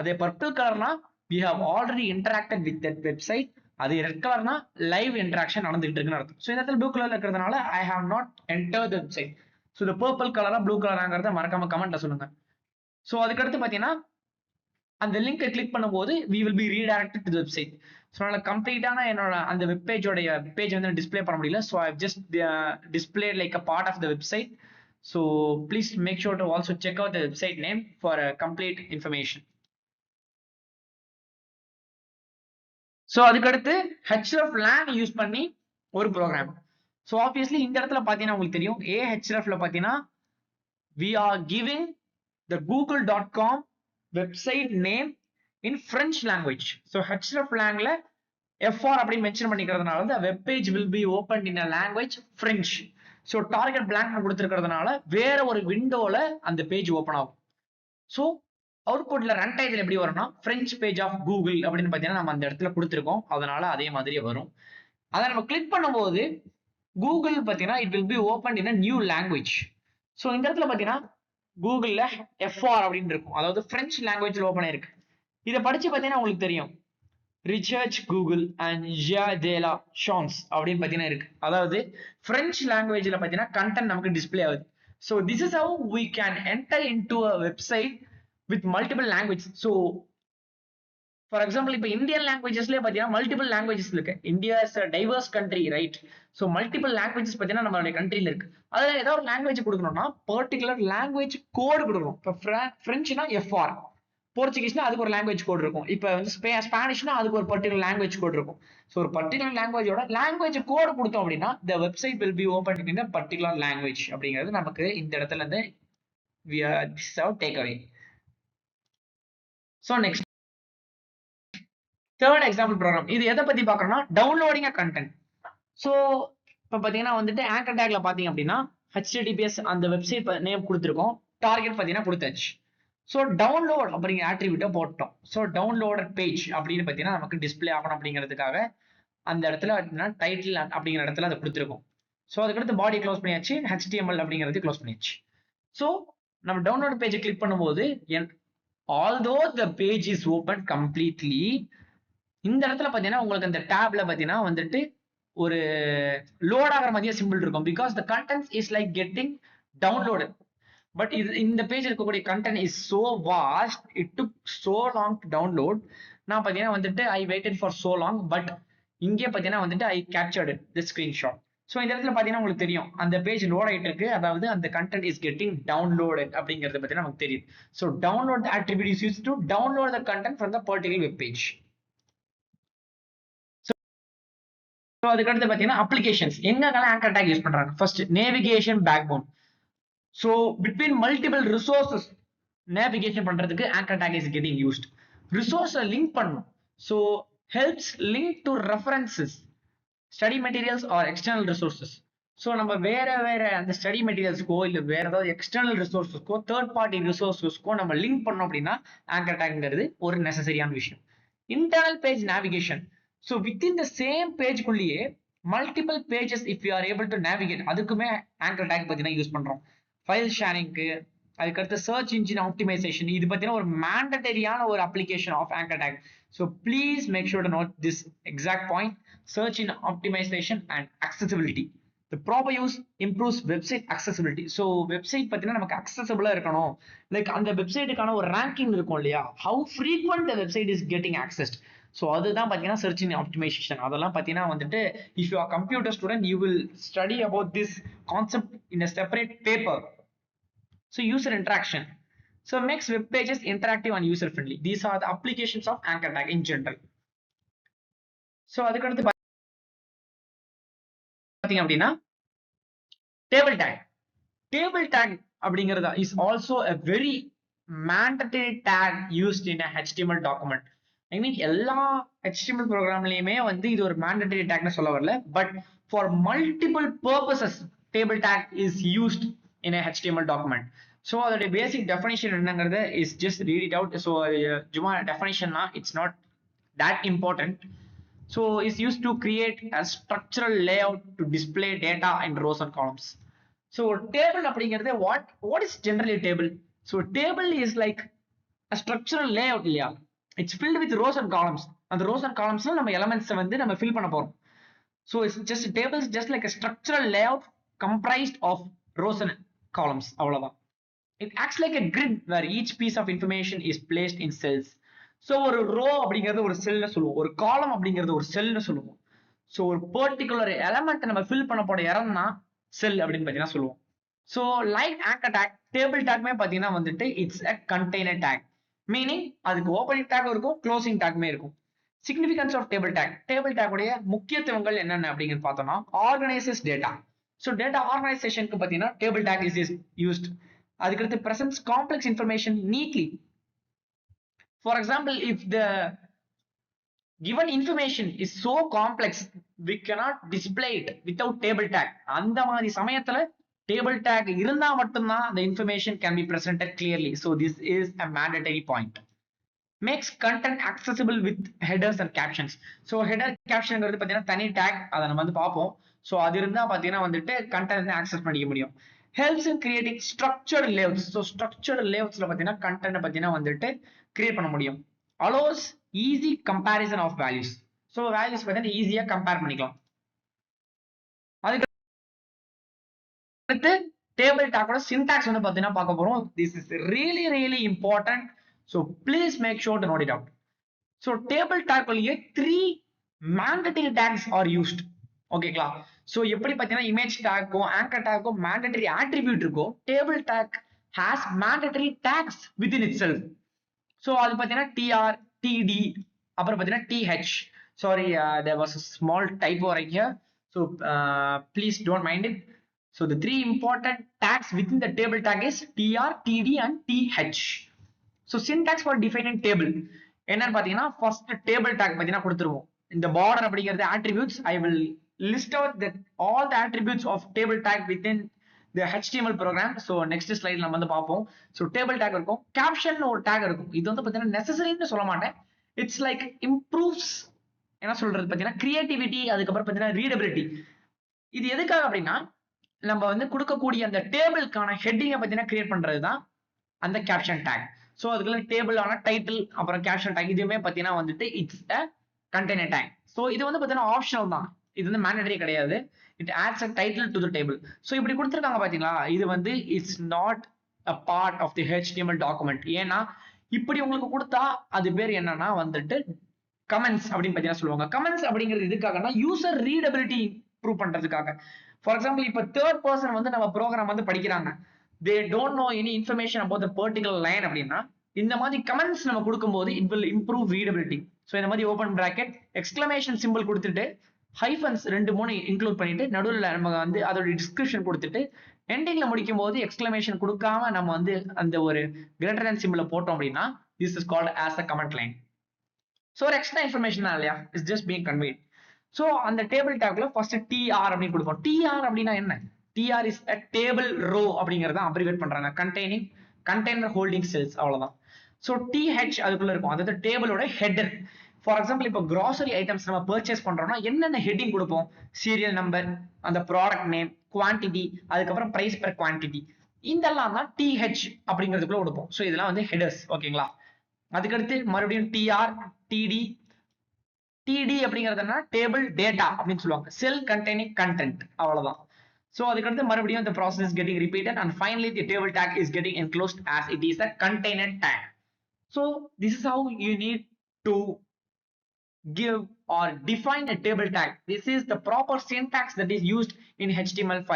அதே பர்பிள் கலர்னா we have already interacted with that website, அது ரெட் கலர்னா லைவ் இன்டராக்ஷன் நடந்துட்டு இருக்குன்னு அர்த்தம். ஸோ இந்த இடத்துல ப்ளூ கலர்ல இருக்கிறதுனால I have not enter the website. So இந்த பர்பிள் கலரா ப்ளூ கலராங்கிறத மறக்காம கமெண்ட்ல சொல்லுங்க. ஸோ அதுக்கடுத்து பார்த்தீங்கன்னா அந்த லிங்கை கிளிக் பண்ணும்போது we will be redirected to the website. So அதனால கம்ப்ளீட்டான என்னோட அந்த வெப் பேஜோடைய பேஜ் வந்து டிஸ்பிளே பண்ண முடியல. So I just display like a part of the website. So please make sure to also check out the website name for complete information. So அதுக்கடுத்து hreflang யூஸ் பண்ணி ஒரு ப்ரோக்ராம். ஸோ ஆப்வியஸ்லி இந்த இடத்துல பார்த்தீங்கன்னா உங்களுக்கு தெரியும் ahrefல பார்த்தீங்கன்னா we are giving the google.com website name in French language. So hreflangல fr அப்படின்னு மென்ஷன் பண்ணிக்கிறதுனால the web page will be opened in a language French. So target blank கொடுத்துருக்கிறதுனால வேற ஒரு விண்டோல அந்த பேஜ் ஓப்பன் ஆகும். ஸோ அவுட்புட்ல ரன் டைத்தில் எப்படி வரும்னா French பேஜ் ஆஃப் கூகுள் அப்படின்னு பார்த்தீங்கன்னா நம்ம அந்த இடத்துல கொடுத்துருக்கோம், அதனால அதே மாதிரியே வரும். அதை நம்ம கிளிக் பண்ணும்போது கூகுள் பார்த்தீங்கன்னா it will be open in a new language. So இந்த இடத்துல பார்த்தீங்கன்னா கூகுள்ல FR அப்படின்னு இருக்கும், அதாவது French லாங்குவேஜ்ல ஓப்பன் ஆயிருக்கு. இதை படிச்சு பார்த்தீங்கன்னா உங்களுக்கு தெரியும் ரிசர்ச் கூகுள் அண்ட் ஜியாதேலா ஷான்ஸ் அப்படின்னு பார்த்தீங்கன்னா இருக்கு, அதாவது French லாங்குவேஜ்ல பார்த்தீங்கன்னா கண்டென்ட் நமக்கு டிஸ்பிளே ஆகுது. So this is how we can enter into a website with multiple languages. So for example இப்போ இந்தியன் லாங்குவேஜஸ்லேயே பார்த்தீங்கன்னா மல்டிபிள் லாங்குவேஜஸ் இருக்கு. India is a divorce country, right? So multiple languages பார்த்தீங்கன்னா நம்மளுடைய கண்ட்ரியில் இருக்கு. அதில் ஏதாவது ஒரு லாங்குவேஜ் கொடுக்கணும்னா பர்டிகுலர் லாங்குவேஜ் கோடு கொடுக்கணும். இப்போ ஃப்ரெஞ்சுனா எஃப்ஆர், போர்ச்சுகீஸ்னா அதுக்கு ஒரு லாங்குவேஜ் கோட் இருக்கும். இப்போ வந்து ஸ்பானிஷ்னா அதுக்கு ஒரு பர்டிகுலர் லாங்குவேஜ் கோட் இருக்கும். ஸோ ஒரு பர்டிகுலர் லாங்குவேஜோட லாங்குவேஜ் கோடு கொடுத்தோம் அப்படின்னா த website will be open in a particular language அப்படிங்கிறது நமக்கு இந்த இடத்துல இருந்து this is our takeaway. So next, third example program. இது எதை பத்தி பார்க்கறோம்னா டவுன்லோடிங் அ கண்டென்ட். ஸோ இப்போ பார்த்தீங்கன்னா வந்துட்டு ஆங்கர் டேக்ல பார்த்தீங்க அப்படின்னா HTTPS அந்த வெப்சைட் நேம் கொடுத்துருக்கோம், டார்கெட் பார்த்தீங்கன்னா கொடுத்தாச்சு. ஸோ டவுன்லோட் அப்படிங்கிற ஆட்ரிபியூட்டை போட்டோம். ஸோ டவுன்லோடட் பேஜ் அப்படின்னு பார்த்தீங்கன்னா நமக்கு டிஸ்பிளே ஆகணும் அப்படிங்கிறதுக்காக அந்த இடத்துல பார்த்தீங்கன்னா டைட்டில் அப்படிங்கிற இடத்துல அதை கொடுத்துருக்கோம். ஸோ அதுக்கடுத்து பாடி க்ளோஸ் பண்ணியாச்சு, HTML அப்படிங்கிறது க்ளோஸ் பண்ணியாச்சு. ஸோ நம்ம டவுன்லோட் பேஜை கிளிக் பண்ணும்போது although the page is open completely, இந்த இடத்துல பார்த்தீங்கன்னா உங்களுக்கு அந்த டேப்ல பார்த்தீங்கன்னா வந்துட்டு ஒரு லோட் ஆகிற மாதிரியே சிம்பிள் இருக்கும். Because the content is like getting downloaded. But இது இந்த பேஜ் இருக்கக்கூடிய content is so vast, it took so long to download. நான் பார்த்தீங்கன்னா வந்துட்டு I waited for so long, but இங்கே பார்த்தீங்கன்னா வந்துட்டு I captured the screenshot. So இந்த இடத்துல பார்த்தீங்கன்னா உங்களுக்கு தெரியும் அந்த பேஜ் லோட் ஆகிட்டு இருக்கு, அதாவது அந்த கண்டென்ட் இஸ் கெட்டிங் டவுன்லோடட் அப்படிங்கிறத பார்த்தீங்கன்னா நமக்கு தெரியும். So download attribute is used to download the content from the particular web page. So அதுக்கடுத்து பார்த்தீங்கன்னா அப்ளிகேஷன்ஸ் எங்கெல்லாம் ஆங்கர் டேக் யூஸ் பண்றாங்க. First navigation backbone. So between multiple resources navigation பண்றதுக்கு anchor tag is getting used. ரிசோர்ஸை லிங்க் பண்ணும். So helps link to references, study materials or external resources. So நம்ம வேற அந்த ஸ்டடி மெட்டீரியல்ஸ்க்கோ இல்லை வேற ஏதாவது எக்ஸ்டர்னல் ரிசோர்ஸஸ்க்கோ தேர்ட் பார்ட்டி ரிசோர்ஸஸ்க்கோ நம்ம லிங்க் பண்ணோம் அப்படின்னா ஆங்கர் டேக்ங்கிறது ஒரு நெசசரியான விஷயம். Internal page navigation. So within the same பேஜ்குள்ளேயே multiple pages if you are able to navigate, அதுக்குமே ஆங்கர் டேக் பார்த்தீங்கன்னா யூஸ் பண்றோம். ஃபைல் ஷேரிங்க்கு, அதுக்கடுத்து சர்ச் இன்ஜின் ஆப்டிமைசேஷன், இது பார்த்தீங்கன்னா ஒரு மேண்டட்டரியான ஒரு application of anchor tag. So please make sure to note this exact point. Search in optimisation and accessibility. The proper use improves website accessibility. So website பார்த்தீங்கன்னா நமக்கு accessible இருக்கணும். லைக் அந்த வெப்சைட்டுக்கான ஒரு ரேங்கிங் இருக்கும் இல்லையா, how frequent the website is getting accessed. So அதுதான் பார்த்தீங்கன்னா சர்ச் இன் ஆப்டிமைசேஷன். அதெல்லாம் பார்த்தீங்கன்னா வந்துட்டு if you are computer student you will study about this concept in a separate paper. So user interaction. So makes web pages interactive and user friendly. These are the applications of anchor tag in general. So அதுக்கடுத்து பார்த்தீங்க அப்படின்னா டேபிள் டேக். டேபிள் டேக் அப்படிங்கிறது is also a very mandatory tag used in a HTML document. I மீன் எல்லா HTML ப்ரோக்ராம்லயுமே வந்து இது ஒரு mandatory tagனு சொல்ல வரல, but for multiple purposes table tag is used in a HTML document. So அதோட பேசிக் டெஃபினேஷன் என்னங்கிறது is just read it out. So சும்மா டெஃபினேஷன்னா it's not that important. So it's used to create a structural layout to display data in rows and columns. So table அப்படிங்கிறது what is generally a table? So table is like a structural layout இல்லையா, it's filled with rows and columns. அந்த rows and columnsல நம்ம elements வந்து நம்ம fill பண்ண போறோம். So it's just tables just like a structural layout comprised of rows and columns. அவ்வளவுதான். It acts like a grid where each piece of information is placed in cells. So ஒரு ரோ அப்படிங்கிறது ஒரு செல்னு சொல்லுவோம், ஒரு காலம் அப்படிங்கிறது ஒரு செல்னு சொல்லுவோம். ஸோ ஒரு பர்டிகுலர் எலமெண்ட் நம்ம ஃபில் பண்ண போற இடம்னா செல் அப்படின்னு பார்த்தீங்கன்னா சொல்லுவோம். So like anchor tag, table டேக்மே பார்த்தீங்கன்னா வந்துட்டு it's a container tag. Meaning அதுக்கு ஓப்பனிங் டேக் இருக்கும், க்ளோசிங் டேக்மே இருக்கும். Significance of table tag. Table டேக்குடைய முக்கியத்துவங்கள் என்னென்ன அப்படிங்கிறது பார்த்தோம்னா ஆர்கனைசஸ் டேட்டா. ஸோ டேட்டா ஆர்கனைசேஷனுக்கு பார்த்தீங்கன்னா டேபிள் டேக் இஸ் யூஸ்ட். அதுக்கடுத்து presents complex information neatly. For example, if the given information is so complex we cannot display it without table tag. அந்த மாதிரி சமயத்துல table tag இருந்தா மட்டும்தான் the information can be presented clearly. So this is a mandatory point. Makes content accessible with headers and captions. So header captionங்கிறது பார்த்தீங்கன்னா தனி tag, அதை நம்ம வந்து பார்ப்போம். ஸோ அது இருந்தா பார்த்தீங்கன்னா வந்துட்டு கண்டென்ட் ஆக்சஸ் பண்ணிக்க முடியும். Helps in creating structured layouts. So structured layoutsல பார்த்தீங்கன்னா கண்டென்ட் பார்த்தீங்கன்னா வந்துட்டு கிரியேட் பண்ண முடியும். Allows easy comparison of values. So values பார்த்தீங்கன்னா ஈஸியா கம்பேர் பண்ணிக்கலாம். அதுக்கு அடுத்து டேபிள் டாக்கோட சின்டாக்ஸ் வந்து பார்த்தீங்கன்னா பார்க்க போறோம். This is really important. So please make sure to note it out. So table டேக்லயே 3 mandatory tags are used. ஓகேங்களா? ஸோ எப்படி பார்த்தீங்கன்னா இமேஜ் டேக்கும் ஆங்கர் டேக்கும் mandatory attribute இருக்கும், table tag has mandatory tags within itself. ஸோ அது பார்த்தீங்கன்னா tr, td, அப்புறம் பார்த்தீங்கன்னா th. Sorry, there was a small typo right here. So please don't mind it. So the 3 important tags within the table tag is tr, td and th. So syntax for defining table என்னன்னு பாத்தீங்கன்னா first table tag பாத்தீங்கன்னா கொடுத்துருவோம். இந்த border அப்படிங்கிறது attributes. I will list out that all the attributes of table tag within the HTML program. So next slide நம்ம வந்து பார்ப்போம். So table tag இருக்கும், caption ஒரு tag இருக்கும். இது வந்து பாத்தீங்கன்னா necessary-ன்னு சொல்ல மாட்டேன். It's like improves என்ன சொல்றது பாத்தீங்கன்னா creativity, அதுக்கப்புறம் பாத்தீங்கன்னா readability. இது எதுக்காக அப்படின்னா நம்ம வந்து கொடுக்கக்கூடிய அந்த டேபிளுக்கான ஹெட்டிங்கை பார்த்தீங்கன்னா கிரியேட் பண்றது தான் அந்த கேப்ஷன் டேக். ஸோ அதுக்குள்ள டேபிள் ஆன டைட்டில் அப்புறம் கேப்ஷன் டேக் இதுவுமே பார்த்தீங்கன்னா வந்துட்டு it's a container tag. So இது வந்து பார்த்தீங்கன்னா ஆப்ஷனல் தான், இது வந்து மேண்டேட்டரி கிடையாது. It adds a title to the table. So இப்படி கொடுத்துருக்காங்க பார்த்தீங்களா, இது வந்து it's not a part of the HTML document. ஏன்னா இப்படி உங்களுக்கு கொடுத்தா அது பேர் என்னன்னா வந்துட்டு கமெண்ட்ஸ் அப்படின்னு பார்த்தீங்கன்னா சொல்லுவாங்க. கமெண்ட்ஸ் அப்படிங்கிறது எதுக்காகனா யூசர் ரீடபிலிட்டி இம்ப்ரூவ் பண்றதுக்காக. ஃபார் எக்ஸாம்பிள் இப்போ தேர்ட் பர்சன் வந்து நம்ம ப்ரோக்ராம் வந்து படிக்கிறாங்க, they don't know any information about the particular line அப்படின்னா இந்த மாதிரி கமெண்ட்ஸ் நம்ம கொடுக்கும்போது it will improve readability. So இந்த மாதிரி ஓப்பன் பிராக்கெட் எக்ஸ்கிளமேஷன் சிம்பிள் கொடுத்துட்டு ஹைஃபன்ஸ் 2-3 இன்க்ளூட் பண்ணிட்டு நடுவில் நம்ம வந்து அதோட டிஸ்கிரிப்ஷன் கொடுத்துட்டு எண்டிங்ல முடிக்கும் போது எக்ஸ்கிளமேஷன் கொடுக்காம நம்ம வந்து அந்த ஒரு கிரேட்டர் தேன் சிம்பிளை போட்டோம் அப்படின்னா this is called as a comment line. So ஒரு எக்ஸ்ட்ரா இன்ஃபர்மேஷன் இல்லையா, it's just being conveyed. So அந்த டேபிள் டேக்ல ஃபர்ஸ்ட் டிஆர் அப்படின்னு கொடுப்போம். டிஆர் அப்படின்னா என்ன? TR is a table row அப்படிங்கறத அப்ரிவேட் பண்றாங்க, கண்டெய்னிங் கண்டெய்னர் ஹோல்டிங் செல்ஸ், அவ்வளவுதான். ஸோ டிஹெச் அதுக்குள்ள இருக்கும், அதாவது டேபிளோட ஹெட்டர். ஃபார் எக்ஸாம்பிள் இப்போ கிராசரி ஐட்டம்ஸ் நம்ம பர்ச்சேஸ் பண்றோம்னா என்னென்ன ஹெட்டிங் கொடுப்போம்? சீரியல் நம்பர், அந்த ப்ராடக்ட் நேம், குவான்டிட்டி, அதுக்கப்புறம் பிரைஸ் பெர் குவான்டிட்டி, இதெல்லாம் தான் டிஹெச் அப்படிங்கிறதுக்குள்ள கொடுப்போம். ஸோ இதெல்லாம் வந்து ஹெடர்ஸ். ஓகேங்களா? அதுக்கடுத்து மறுபடியும் டிஆர், டிடி. டிடி அப்படிங்கிறதுனா டேபிள் டேட்டா அப்படின்னு சொல்லுவாங்க, செல் கண்டெய்னிங் கண்டென்ட், அவ்வளவுதான். So அதுக்கடுத்து மறுபடியும் the process is getting repeated and finally the table tag is getting enclosed as it is a container tag. So this is how you need to give or define a table tag. This is the proper syntax that is used in HTML5.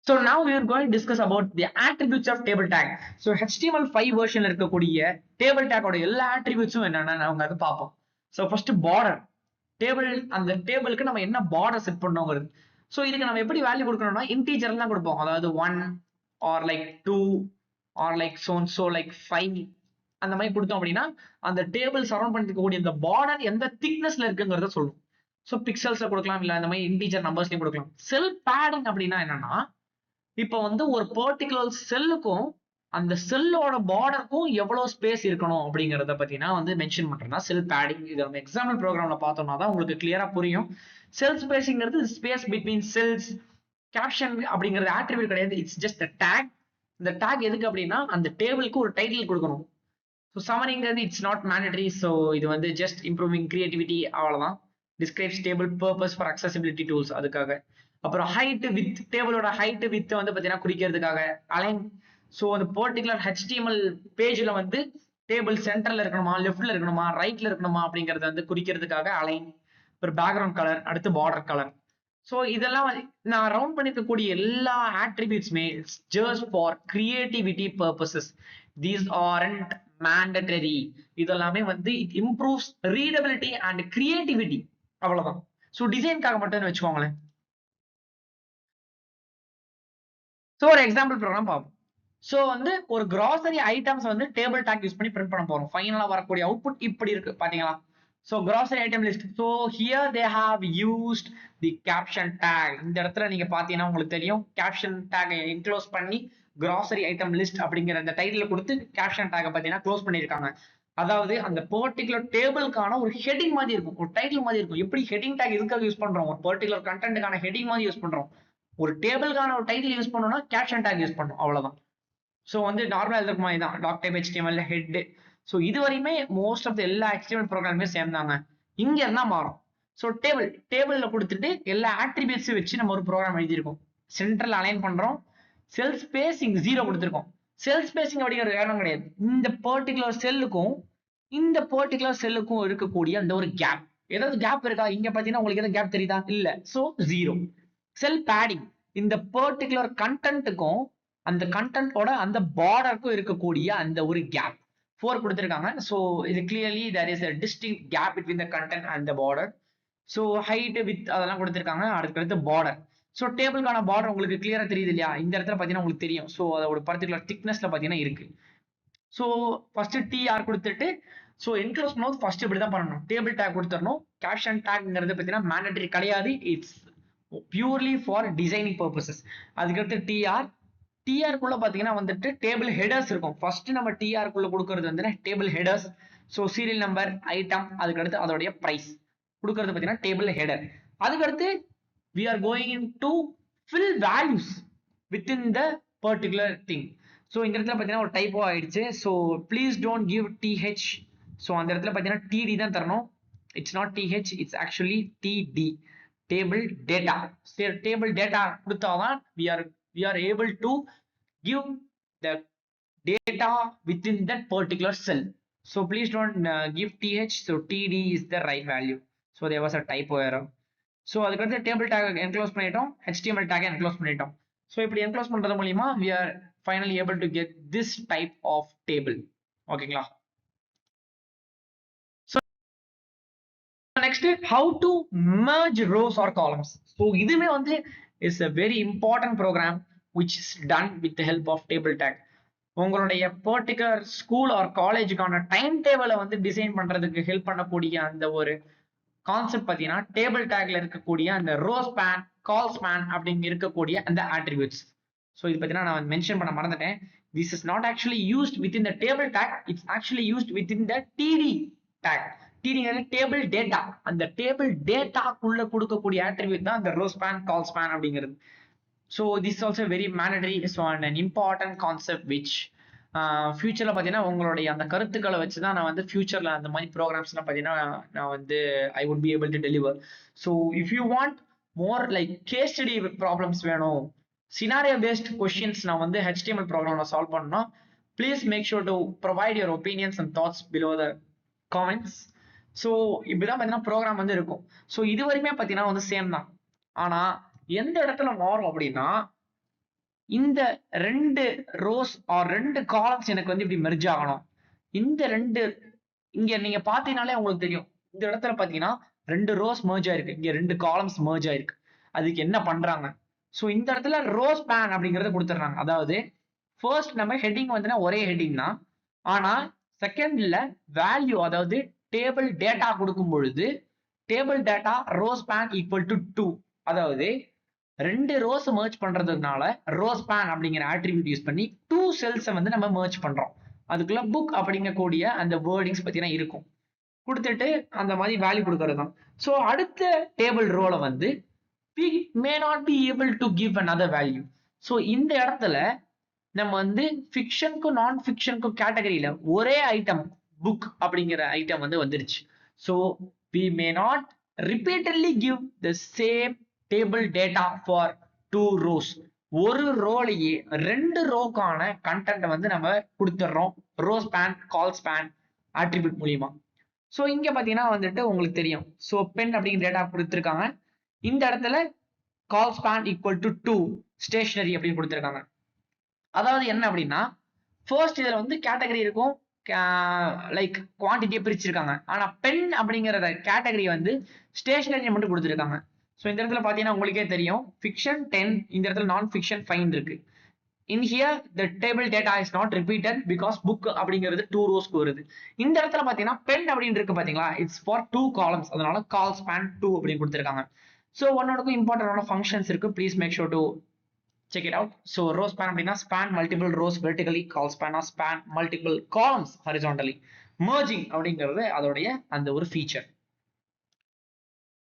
So now we are going to discuss about the attributes of table tag. So HTML5 version இருக்கக்கூடிய table tag ஓட எல்லா attributes என்னன்னா நாம அதை பார்ப்போம். So first border. டேபிள், அந்த டேபிளுக்கு நம்ம என்ன பார்டர் செட் பண்ணோங்கிறது. ஸோ இதுக்கு நம்ம எப்படி வேல்யூ கொடுக்கணும்னா இன்டீஜர் தான் கொடுப்போம், அதாவது 1 or like 2 or like so like 5 அந்த மாதிரி கொடுத்தோம் அப்படின்னா அந்த டேபிள் சரௌண்ட் பண்ணிக்கக்கூடிய இந்த பார்டர் எந்த திக்னஸ்ல இருக்குங்கிறத சொல்லும். ஸோ பிக்சல்ஸ்ல கொடுக்கலாம், இல்லை அந்த மாதிரி இன்டீஜர் நம்பர்ஸ்லையும் கொடுக்கலாம். செல் பேடிங் அப்படின்னா என்னன்னா இப்போ வந்து ஒரு பர்டிகுலர் செல்லுக்கும் அந்த செல்லோட பார்டருக்கும் எவ்வளவு ஸ்பேஸ் இருக்கணும் அப்படிங்கறத பத்தினா வந்து மென்ஷன் பண்றதா செல் பேடிங். இது நம்ம எக்ஸாம்பிள் ப்ரோக்ராம்ல பார்த்தோம்னா தான் உங்களுக்கு கிளியரா புரியும். செல் ஸ்பேசிங்கிறது ஸ்பேஸ் பிட்வீன் செல்ஸ். கேப்ஷன் அப்படிங்கிறது ஆட்ரிபியூட் கிடையாது, இட்ஸ் ஜஸ்ட் அ டேக். இந்த டேக் எதுக்கு அப்படின்னா அந்த டேபிளுக்கு ஒரு டைட்டில் கொடுக்கணும். ஸோ சம்மரிங்கிறது இட்ஸ் நாட் மேண்டட்டரி. ஸோ இது வந்து ஜஸ்ட் இம்ப்ரூவிங் கிரியேட்டிவிட்டி, அவ்வளவுதான். Describes table purpose for accessibility tools, அதுக்காக. அப்புறம் ஹைட் வித், டேபிளோட ஹைட் வித் வந்து பாத்தீங்கன்னா குறிக்கிறதுக்காக. அலைன், ஸோ அந்த பர்டிகுலர் HTML பேஜ்ல வந்து டேபிள் சென்டர்ல இருக்கணுமா, லெஃப்ட்ல இருக்கணுமா, ரைட்ல இருக்கணுமா அப்படிங்கறத வந்து குறிக்கிறதுக்காக அலைன். ஒரு பேக்ரவுண்ட் கலர், அடுத்து பார்டர் கலர். ஸோ இதெல்லாம் நான் ரவுண்ட் பண்ணிருக்கக்கூடிய எல்லா ஆட்ரிபியூட்ஸ்மே just for creativity purposes. These aren't mandatory. இதெல்லாமே வந்து it improves readability and creativity, அவ்வளவுதான். ஸோ டிசைனுக்காக மட்டும் வச்சுக்கோங்களேன். ஸோ ஒரு எக்ஸாம்பிள் ப்ரோக்ராம் பார்ப்போம். ஸோ வந்து ஒரு கிராசரி ஐட்டம்ஸ் வந்து டேபிள் டேக் யூஸ் பண்ணி பிரிண்ட் பண்ண போறோம். ஃபைனலா வரக்கூடிய அவுட்புட் இப்படி இருக்கு, பாத்தீங்களா? So grocery item list. So here they have used the caption take. இந்த இடத்துல நீங்க பாத்தீங்கன்னா உங்களுக்கு தெரியும், கேப்ஷன் டேக் இன்க்ளோஸ் பண்ணி கிராசரி ஐட்டம் லிஸ்ட் அப்படிங்கிற அந்த டைட்டில் கொடுத்து கேப்ஷன் டேக் பாத்தீங்கன்னா க்ளோஸ் பண்ணிருக்காங்க. அதாவது அந்த பர்டிகுலர் டேபிளுக்கான ஒரு ஹெட்டிங் மாதிரி இருக்கும், ஒரு டைட்டில் மாதிரி இருக்கும். எப்படி ஹெட்டிங் டேக் எதுக்காக யூஸ் பண்றோம்? ஒரு பர்டிகுலர் கண்டென்ட்டுக்கான ஹெட்டிங் மாதிரி யூஸ் பண்றோம். ஒரு டேபிளுக்கான ஒரு டைட்டில் யூஸ் பண்ணோம்னா கேப்ஷன் டேக் யூஸ் பண்ணணும், அவ்வளவுதான். ஸோ வந்து நார்மலா எழுதுற மாதிரி தான் doc type HTML head. So இது வரையுமே மோஸ்ட் ஆஃப் எல்லா HTML ப்ரோக்ராமுமே சேம் தாங்க. இங்க இருந்தா மாறும். ஸோ டேபிள்ல கொடுத்துட்டு எல்லா ஆட்ரிபியூட்ஸும் வச்சு நம்ம ஒரு ப்ரோக்ராம் எழுதியிருக்கோம். சென்ட்ரல் அலைன் பண்றோம், செல் ஸ்பேஸ் இங்க 0 கொடுத்துருக்கோம். செல் ஸ்பேசிங் அப்படிங்கிறது காரணம் கிடையாது. இந்த பர்டிகுலர் செல்லுக்கும் இருக்கக்கூடிய அந்த ஒரு கேப். ஏதாவது கேப் இருக்கா? இங்க பாத்தீங்கன்னா உங்களுக்கு ஏதாவது கேப் தெரியுதா? இல்ல. சோ 0. செல் பேடிங், இந்த பர்டிகுலர் கண்டென்ட்டுக்கும் அந்த கண்டென்ட்டோட அந்த பார்டருக்கும் இருக்கக்கூடிய அந்த ஒரு கேப் 4 கொடுத்திருக்காங்க. சோ இது clearly there is a distinct gap between the content and the border. So height width அதெல்லாம் கொடுத்திருக்காங்க. அடுத்து பார்டர். சோ டேபிளுக்கான பார்டர் உங்களுக்கு கிளியரா தெரியுது இல்லையா? இந்த இடத்துல பாத்தீங்கன்னா உங்களுக்கு தெரியும். சோ அதோட பர்டிகுலர் திக்னஸ்ல பாத்தீங்கன்னா இருக்கு. சோ ஃபர்ஸ்ட் TR கொடுத்துட்டு சோ என்க்ளோஸ் பண்ணும்போது ஃபர்ஸ்ட் இப்படி தான் பண்ணணும். டேபிள் டேக் கொடுத்துறணும். கேப்ஷன் டேக்ங்கிறது பாத்தீங்கன்னா மேண்டேட்டரி கிடையாது. It's purely for designing purposes. அதுக்கடுத்து டிஆர் குள்ள பாத்தீங்கன்னா வந்துட்டு டேபிள் ஹெடர்ஸ் இருக்கும். ஃபர்ஸ்ட் நம்ம டிஆர் குள்ள கொடுக்கிறது வந்து table headers. So serial number, item, அதுக்கடுத்து அதோடைய பிரைஸ் கொடுக்கிறது பாத்தீங்கன்னா டேபிள் ஹெடர். அதுக்கடுத்து we are going into fill values within the particular thing. so இந்த இடத்துல பாத்தீங்கன்னா ஒரு டைப்போ ஆயிடுச்சு. so please don't give th. so அந்த இடத்துல பாத்தீங்கன்னா td தான் தரணும். it's not th, it's actually td, table data. table data கொடுத்தாதான் we are able to give the data within that particular cell. so please don't give th. so td is the right value. so there was a typo error. so அதுக்கடுத்து டேபிள் டேக் என்க்ளோஸ் பண்ணிட்டோம், HTML டேக் என்க்ளோஸ் பண்ணிட்டோம். so இப்படி என்க்ளோஸ் பண்றது மூலமா we are finally able to get this type of table. ஓகேங்களா? so next how to merge rows or columns. so இதுவே வந்து is a very important program which is done with the help of table tag. உங்களுடைய பர்டிகுலர் ஸ்கூல் ஆர் காலேஜுக்கான டைம் டேபிளை வந்து டிசைன் பண்றதுக்கு ஹெல்ப் பண்ணக்கூடிய அந்த ஒரு கான்செப்ட் பாத்தீங்கன்னா டேபிள் டேக்ல இருக்கக்கூடிய அந்த ரோ ஸ்பேன், கால் ஸ்பேன் அப்படிங்க இருக்கக்கூடிய அந்த ஆட்ரிபியூட்ஸ். ஸோ இது பார்த்தீங்கன்னா நான் மென்ஷன் பண்ண மறந்துட்டேன். This is not actually used with in the table tag, it's actually used with in the TD tag. டிடிங்கிறது டேபிள் டேட்டா. அந்த டேபிள் டேட்டாக்குள்ள கொடுக்கக்கூடிய ஆட்ரிபியூட் தான் அந்த ரோ ஸ்பேன், கால் ஸ்பேன் அப்படிங்கிறது. So this also very mandatory. So and an important concept which ஃபியூச்சர்ல பார்த்தீங்கன்னா உங்களுடைய அந்த கருத்துக்களை வச்சு தான் நான் வந்து ஃபியூச்சர்ல அந்த மாதிரி ப்ரோக்ராம்ஸ்லாம் பார்த்தீங்கன்னா நான் வந்து I would be able to deliver. So if you want more like case study problems வேணும், சினாரியோ பேஸ்ட் கொஸ்டின்ஸ் நான் வந்து HTML ப்ரோக்ராம்ல சால்வ் பண்ணணும், please make sure to provide your opinions and thoughts below the comments. So இப்படிதான் பார்த்தீங்கன்னா ப்ரோக்ராம் வந்து இருக்கும். ஸோ இது வரைக்குமே பார்த்தீங்கன்னா வந்து சேம் தான். ஆனா எந்த இடத்துல மாறும் அப்படின்னா இந்த 2 ரோஸ் ஆர் 2 காலம்ஸ் எனக்கு வந்து இப்படி மெர்ஜ் ஆகணும். இந்த 2 இங்க நீங்க பாத்தீங்கன்னாலே உங்களுக்கு தெரியும். இந்த இடத்துல பாத்தீங்கன்னா 2 ரோஸ் மெர்ஜ் ஆயிருக்கு, இங்க 2 காலம்ஸ் மெர்ஜ் ஆயிருக்கு. அதுக்கு என்ன பண்றாங்க? சோ இந்த இடத்துல ரோஸ் ஸ்பேன் அப்படிங்கறத கொடுத்துறாங்க. அதாவது ஃபர்ஸ்ட் நம்ம ஹெட்டிங் வந்து ஒரே ஹெட்டிங் தான், ஆனா செகண்ட்ல வேல்யூ அதாவது டேபிள் டேட்டா கொடுக்கும் பொழுது table data row span equal to 2. அதாவது 2 ரோஸ் மெர்ஜ் பண்றதுனால ரோ ஸ்பேன் அப்படிங்கிற ஆட்ரிபியூட் யூஸ் பண்ணி 2 செல்ஸை வந்து நம்ம மெர்ஜ் பண்றோம். அதுக்குள்ள புக் அப்படிங்கக்கூடிய அந்த வேர்டிங்ஸ் பத்தினா இருக்கும், கொடுத்துட்டு அந்த மாதிரி வேல்யூ கொடுக்கறது தான். ஸோ அடுத்த டேபிள் ரோல வந்து we may not be able to give another value. So இந்த இடத்துல நம்ம வந்து ஃபிக்ஷனுக்கும் நான் ஃபிக்ஷனுக்கும் கேட்டகரியில ஒரே ஐட்டம் புக் அப்படிங்கிற ஐட்டம் வந்து வந்துருச்சு. So we may not repeatedly give the same table data for 2 rows. ஒரு ரோலையே 2 ரோக்கான கண்டென்ட் வந்து நம்ம கொடுத்துறோம் row span, col span attribute மூலியமா. சோ இங்க பாத்தீங்கன்னா வந்துட்டு உங்களுக்கு தெரியும். சோ பென் அப்படிங்கிற டேட்டா கொடுத்துருக்காங்க. இந்த இடத்துல கால் ஸ்பேன் ஈக்குவல் டு 2 ஸ்டேஷனரி அப்படின்னு கொடுத்துருக்காங்க. அதாவது என்ன அப்படின்னா ஃபர்ஸ்ட் இதுல வந்து கேட்டகரி இருக்கும், லைக் குவான்டிட்டியை பிரிச்சிருக்காங்க. ஆனா பென் அப்படிங்கிற கேட்டகரி வந்து ஸ்டேஷனரி மட்டும் கொடுத்துருக்காங்க. ஸோ இந்த இடத்துல பார்த்தீங்கன்னா உங்களுக்கே தெரியும் ஃபிக்ஷன் 10, இந்த இடத்துல நான் ஃபிக்ஷன் 5 இருக்கு. In here the table data is not repeated because book அப்படிங்கிறது 2 ரோஸ்க்கு வருது. இந்த இடத்துல பார்த்தீங்கன்னா பென் அப்படின்னு இருக்கு பார்த்தீங்களா, இட்ஸ் ஃபார் 2 காலம்ஸ், அதனால கால் ஸ்பேன் 2 அப்படின்னு கொடுத்துருக்காங்க. ஸோ ஒன்னோடக்கும் இம்பார்ட்டன்டான ஃபங்க்ஷன்ஸ் இருக்கு, please make sure to check it out. So row span அப்படின்னா span multiple rows vertically, col ஸ்பேனா span multiple columns horizontally. Merging அப்படிங்கிறது அதோடைய அந்த ஒரு ஃபீச்சர்.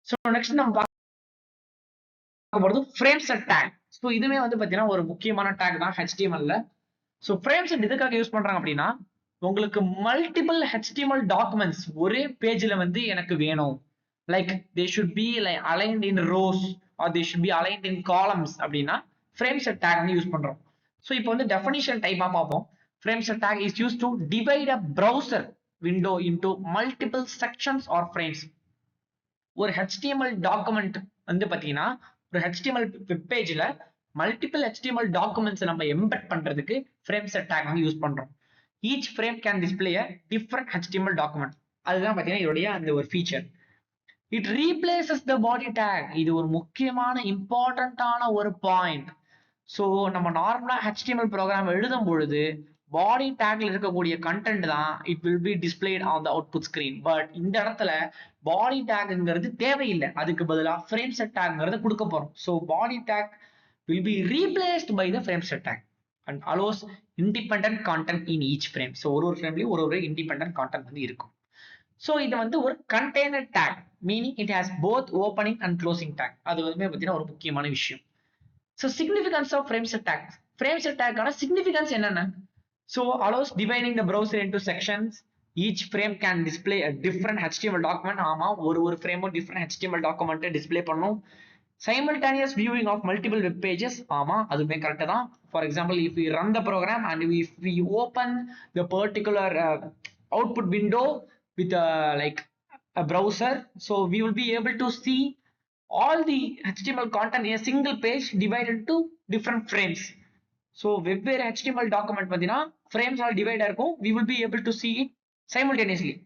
ஸோ நெக்ஸ்ட் நம்ம ஃப்ரேம் செட் டேக். ஸோ இதுவே வந்து பாத்தீங்கன்னா ஒரு முக்கியமான டேக் தான் HTML-ல. ஸோ ஃப்ரேம் செட் எதுக்காக யூஸ் பண்றாங்க அப்படின்னா உங்களுக்கு மல்டிபிள் HTML டாக்குமெண்ட்ஸ் ஒரே பேஜ்ல வந்து எனக்கு வேணும், like they should be like aligned in rows or they should be aligned in columns அப்படின்னா ஃப்ரேம் செட் டேக் வந்து யூஸ் பண்றோம். ஸோ இப்போ வந்து டெஃபினிஷன் டைப்பாக பார்ப்போம். Frame set tag is used to divide a browser window into multiple sections or frames. ஒரு HTML டாக்குமெண்ட் வந்து பார்த்தீங்கன்னா ஒரு HTML வெப் பேஜில் மல்டிபிள் HTML டாக்குமெண்ட்ஸ் நம்ம எம்பெட் பண்றதுக்கு ஃப்ரேம் செட் டேக் வந்து யூஸ் பண்றோம். Each frame can display a different HTML document. அதுதான் பார்த்தீங்கன்னா இதோடைய அந்த ஒரு feature. It replaces the body take. இது ஒரு முக்கியமான இம்பார்ட்டன்டான ஒரு பாயிண்ட். ஸோ நம்ம நார்மலா HTML ப்ரோக்ராம் எழுதும் பொழுது பாடி டேக்ல இருக்கக்கூடிய கண்டென்ட் தான் it will B displayed on the output screen. But இந்த இடத்துல பாடி டேக்ங்கிறது தேவையில்லை. அதுக்கு பதிலாக ஃப்ரேம் செட் டேக்ங்கிறத கொடுக்க போறோம். So body take will be replaced by the frame set tag and allows independent content in each frame. So ஒரு ஃப்ரேம்லயும் ஒரு independent content வந்து இருக்கும். So இது வந்து ஒரு container tag, meaning it has both opening and closing tag. அது வந்து பார்த்தீங்கன்னா ஒரு முக்கியமான விஷயம். So significance of frame set tag. Frame set tag ஆன significance என்னன்னா, so allows dividing the browser into sections. Each frame can display a different HTML document. ஆமா ஒரு ஃப்ரேமும் different HTML document டிஸ்ப்ளே பண்ணும். Simultaneous viewing of multiple web pages. ஆமா அதுமே கரெக்ட் தான். For example, if we run the program and if we open the particular output window with like a browser, so we will be able to see all the HTML content in a single page divided into different frames. So வெவ்வேறு HTML document பார்த்தீங்கன்னா frames ஆல் டிவைட் இருக்கும். We will be able to see it simultaneously.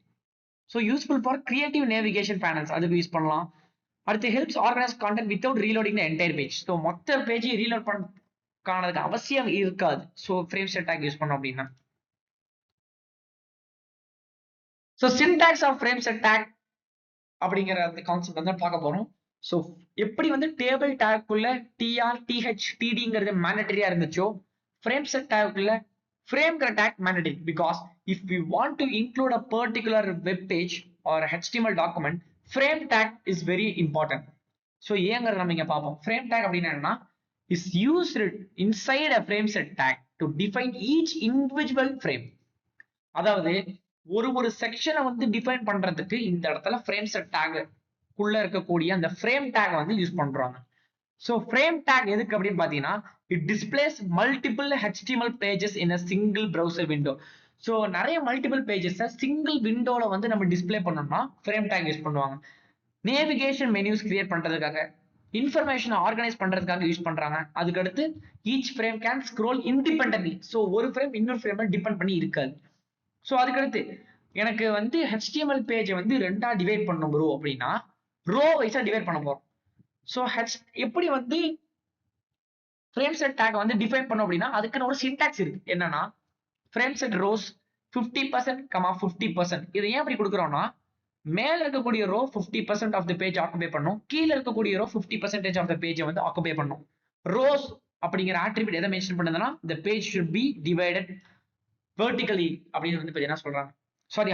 So useful for creative navigation panels. அதுக்கு யூஸ் பண்ணலாம். அடுத்து helps organise content without reloading the entire page. So மொத்த பேஜையும் ரீலோட் பண்ணதுக்கு அவசியம் இருக்காது. So frame set tag use பண்ணோம் அப்படின்னா. So syntax of frame set tag அப்படிங்கிற அந்த கான்செப்ட் வந்து பார்க்க போறோம். ஸோ எப்படி வந்து டேபிள் டேக்குள்ள டிஆர் டிஹெச் டிடிங்கிறது மேண்டட்டரியா இருந்துச்சோ ஃப்ரேம் செட் டேக்குள்ள ஃப்ரேம்ங்கிற tag mandatory. Because if we want to include a particular web page or HTML document, frame tag is very important. So ஏங்கறத நம்ம இங்க பாப்போம். frame tag அப்படினா என்னன்னா is used inside a frame set tag to define each individual frame. அதாவது ஒரு செக்ஷனை வந்து டிஃபைன் பண்றதுக்கு இந்த இடத்துல frame set tag குள்ள இருக்கக்கூடிய அந்த frame tag வந்து யூஸ் பண்றாங்க. So frame tag எதுக்கு அப்படின்னு பாத்தீங்கன்னா it displays multiple HTML pages in a single browser window. So நிறைய மல்டிபிள் பேஜஸை சிங்கிள் விண்டோல வந்து நம்ம டிஸ்பிளே பண்ணோம்னா ஃப்ரேம் டேக் யூஸ் பண்ணுவாங்க. நேவிகேஷன் மெனியூஸ் கிரியேட் பண்றதுக்காக, இன்ஃபர்மேஷனை ஆர்கனைஸ் பண்றதுக்காக யூஸ் பண்றாங்க. அதுக்கடுத்து each frame can scroll independently. So ஒரு ஃப்ரேம் இன்னொரு ஃப்ரேம் டிபெண்ட் பண்ணி இருக்காது. ஸோ அதுக்கடுத்து எனக்கு வந்து HTML பேஜை வந்து ரெண்டா டிவைட் பண்ணும் ப்ரோ அப்படின்னா ரோ வைஸா டிவைட் பண்ண போறோம். ஸோ எப்படி வந்து ஃப்ரேம் செட் டேக் வந்து டிஃபைன் பண்ணோம் அப்படின்னா அதுக்குன்னு ஒரு சின்டாக்ஸ் இருக்கு. என்னன்னா ஃப்ரேம் செட் ரோஸ் 50%, 50%. இதை ஏன் அப்படி கொடுக்குறோம்னா மேல இருக்கக்கூடிய row 50% of the page occupy பண்ணும், கீழே இருக்கக்கூடிய ரோ 50% ஆஃப் த பேஜை வந்து ஆக்குபை பண்ணும். ரோஸ் அப்படிங்கிற ஆட்ரிபியூட் எதை மென்ஷன் பண்ணுதுன்னா the page should be divided vertically அப்படின்னு வந்து பார்த்தீங்கன்னா சொல்றாங்க. சாரி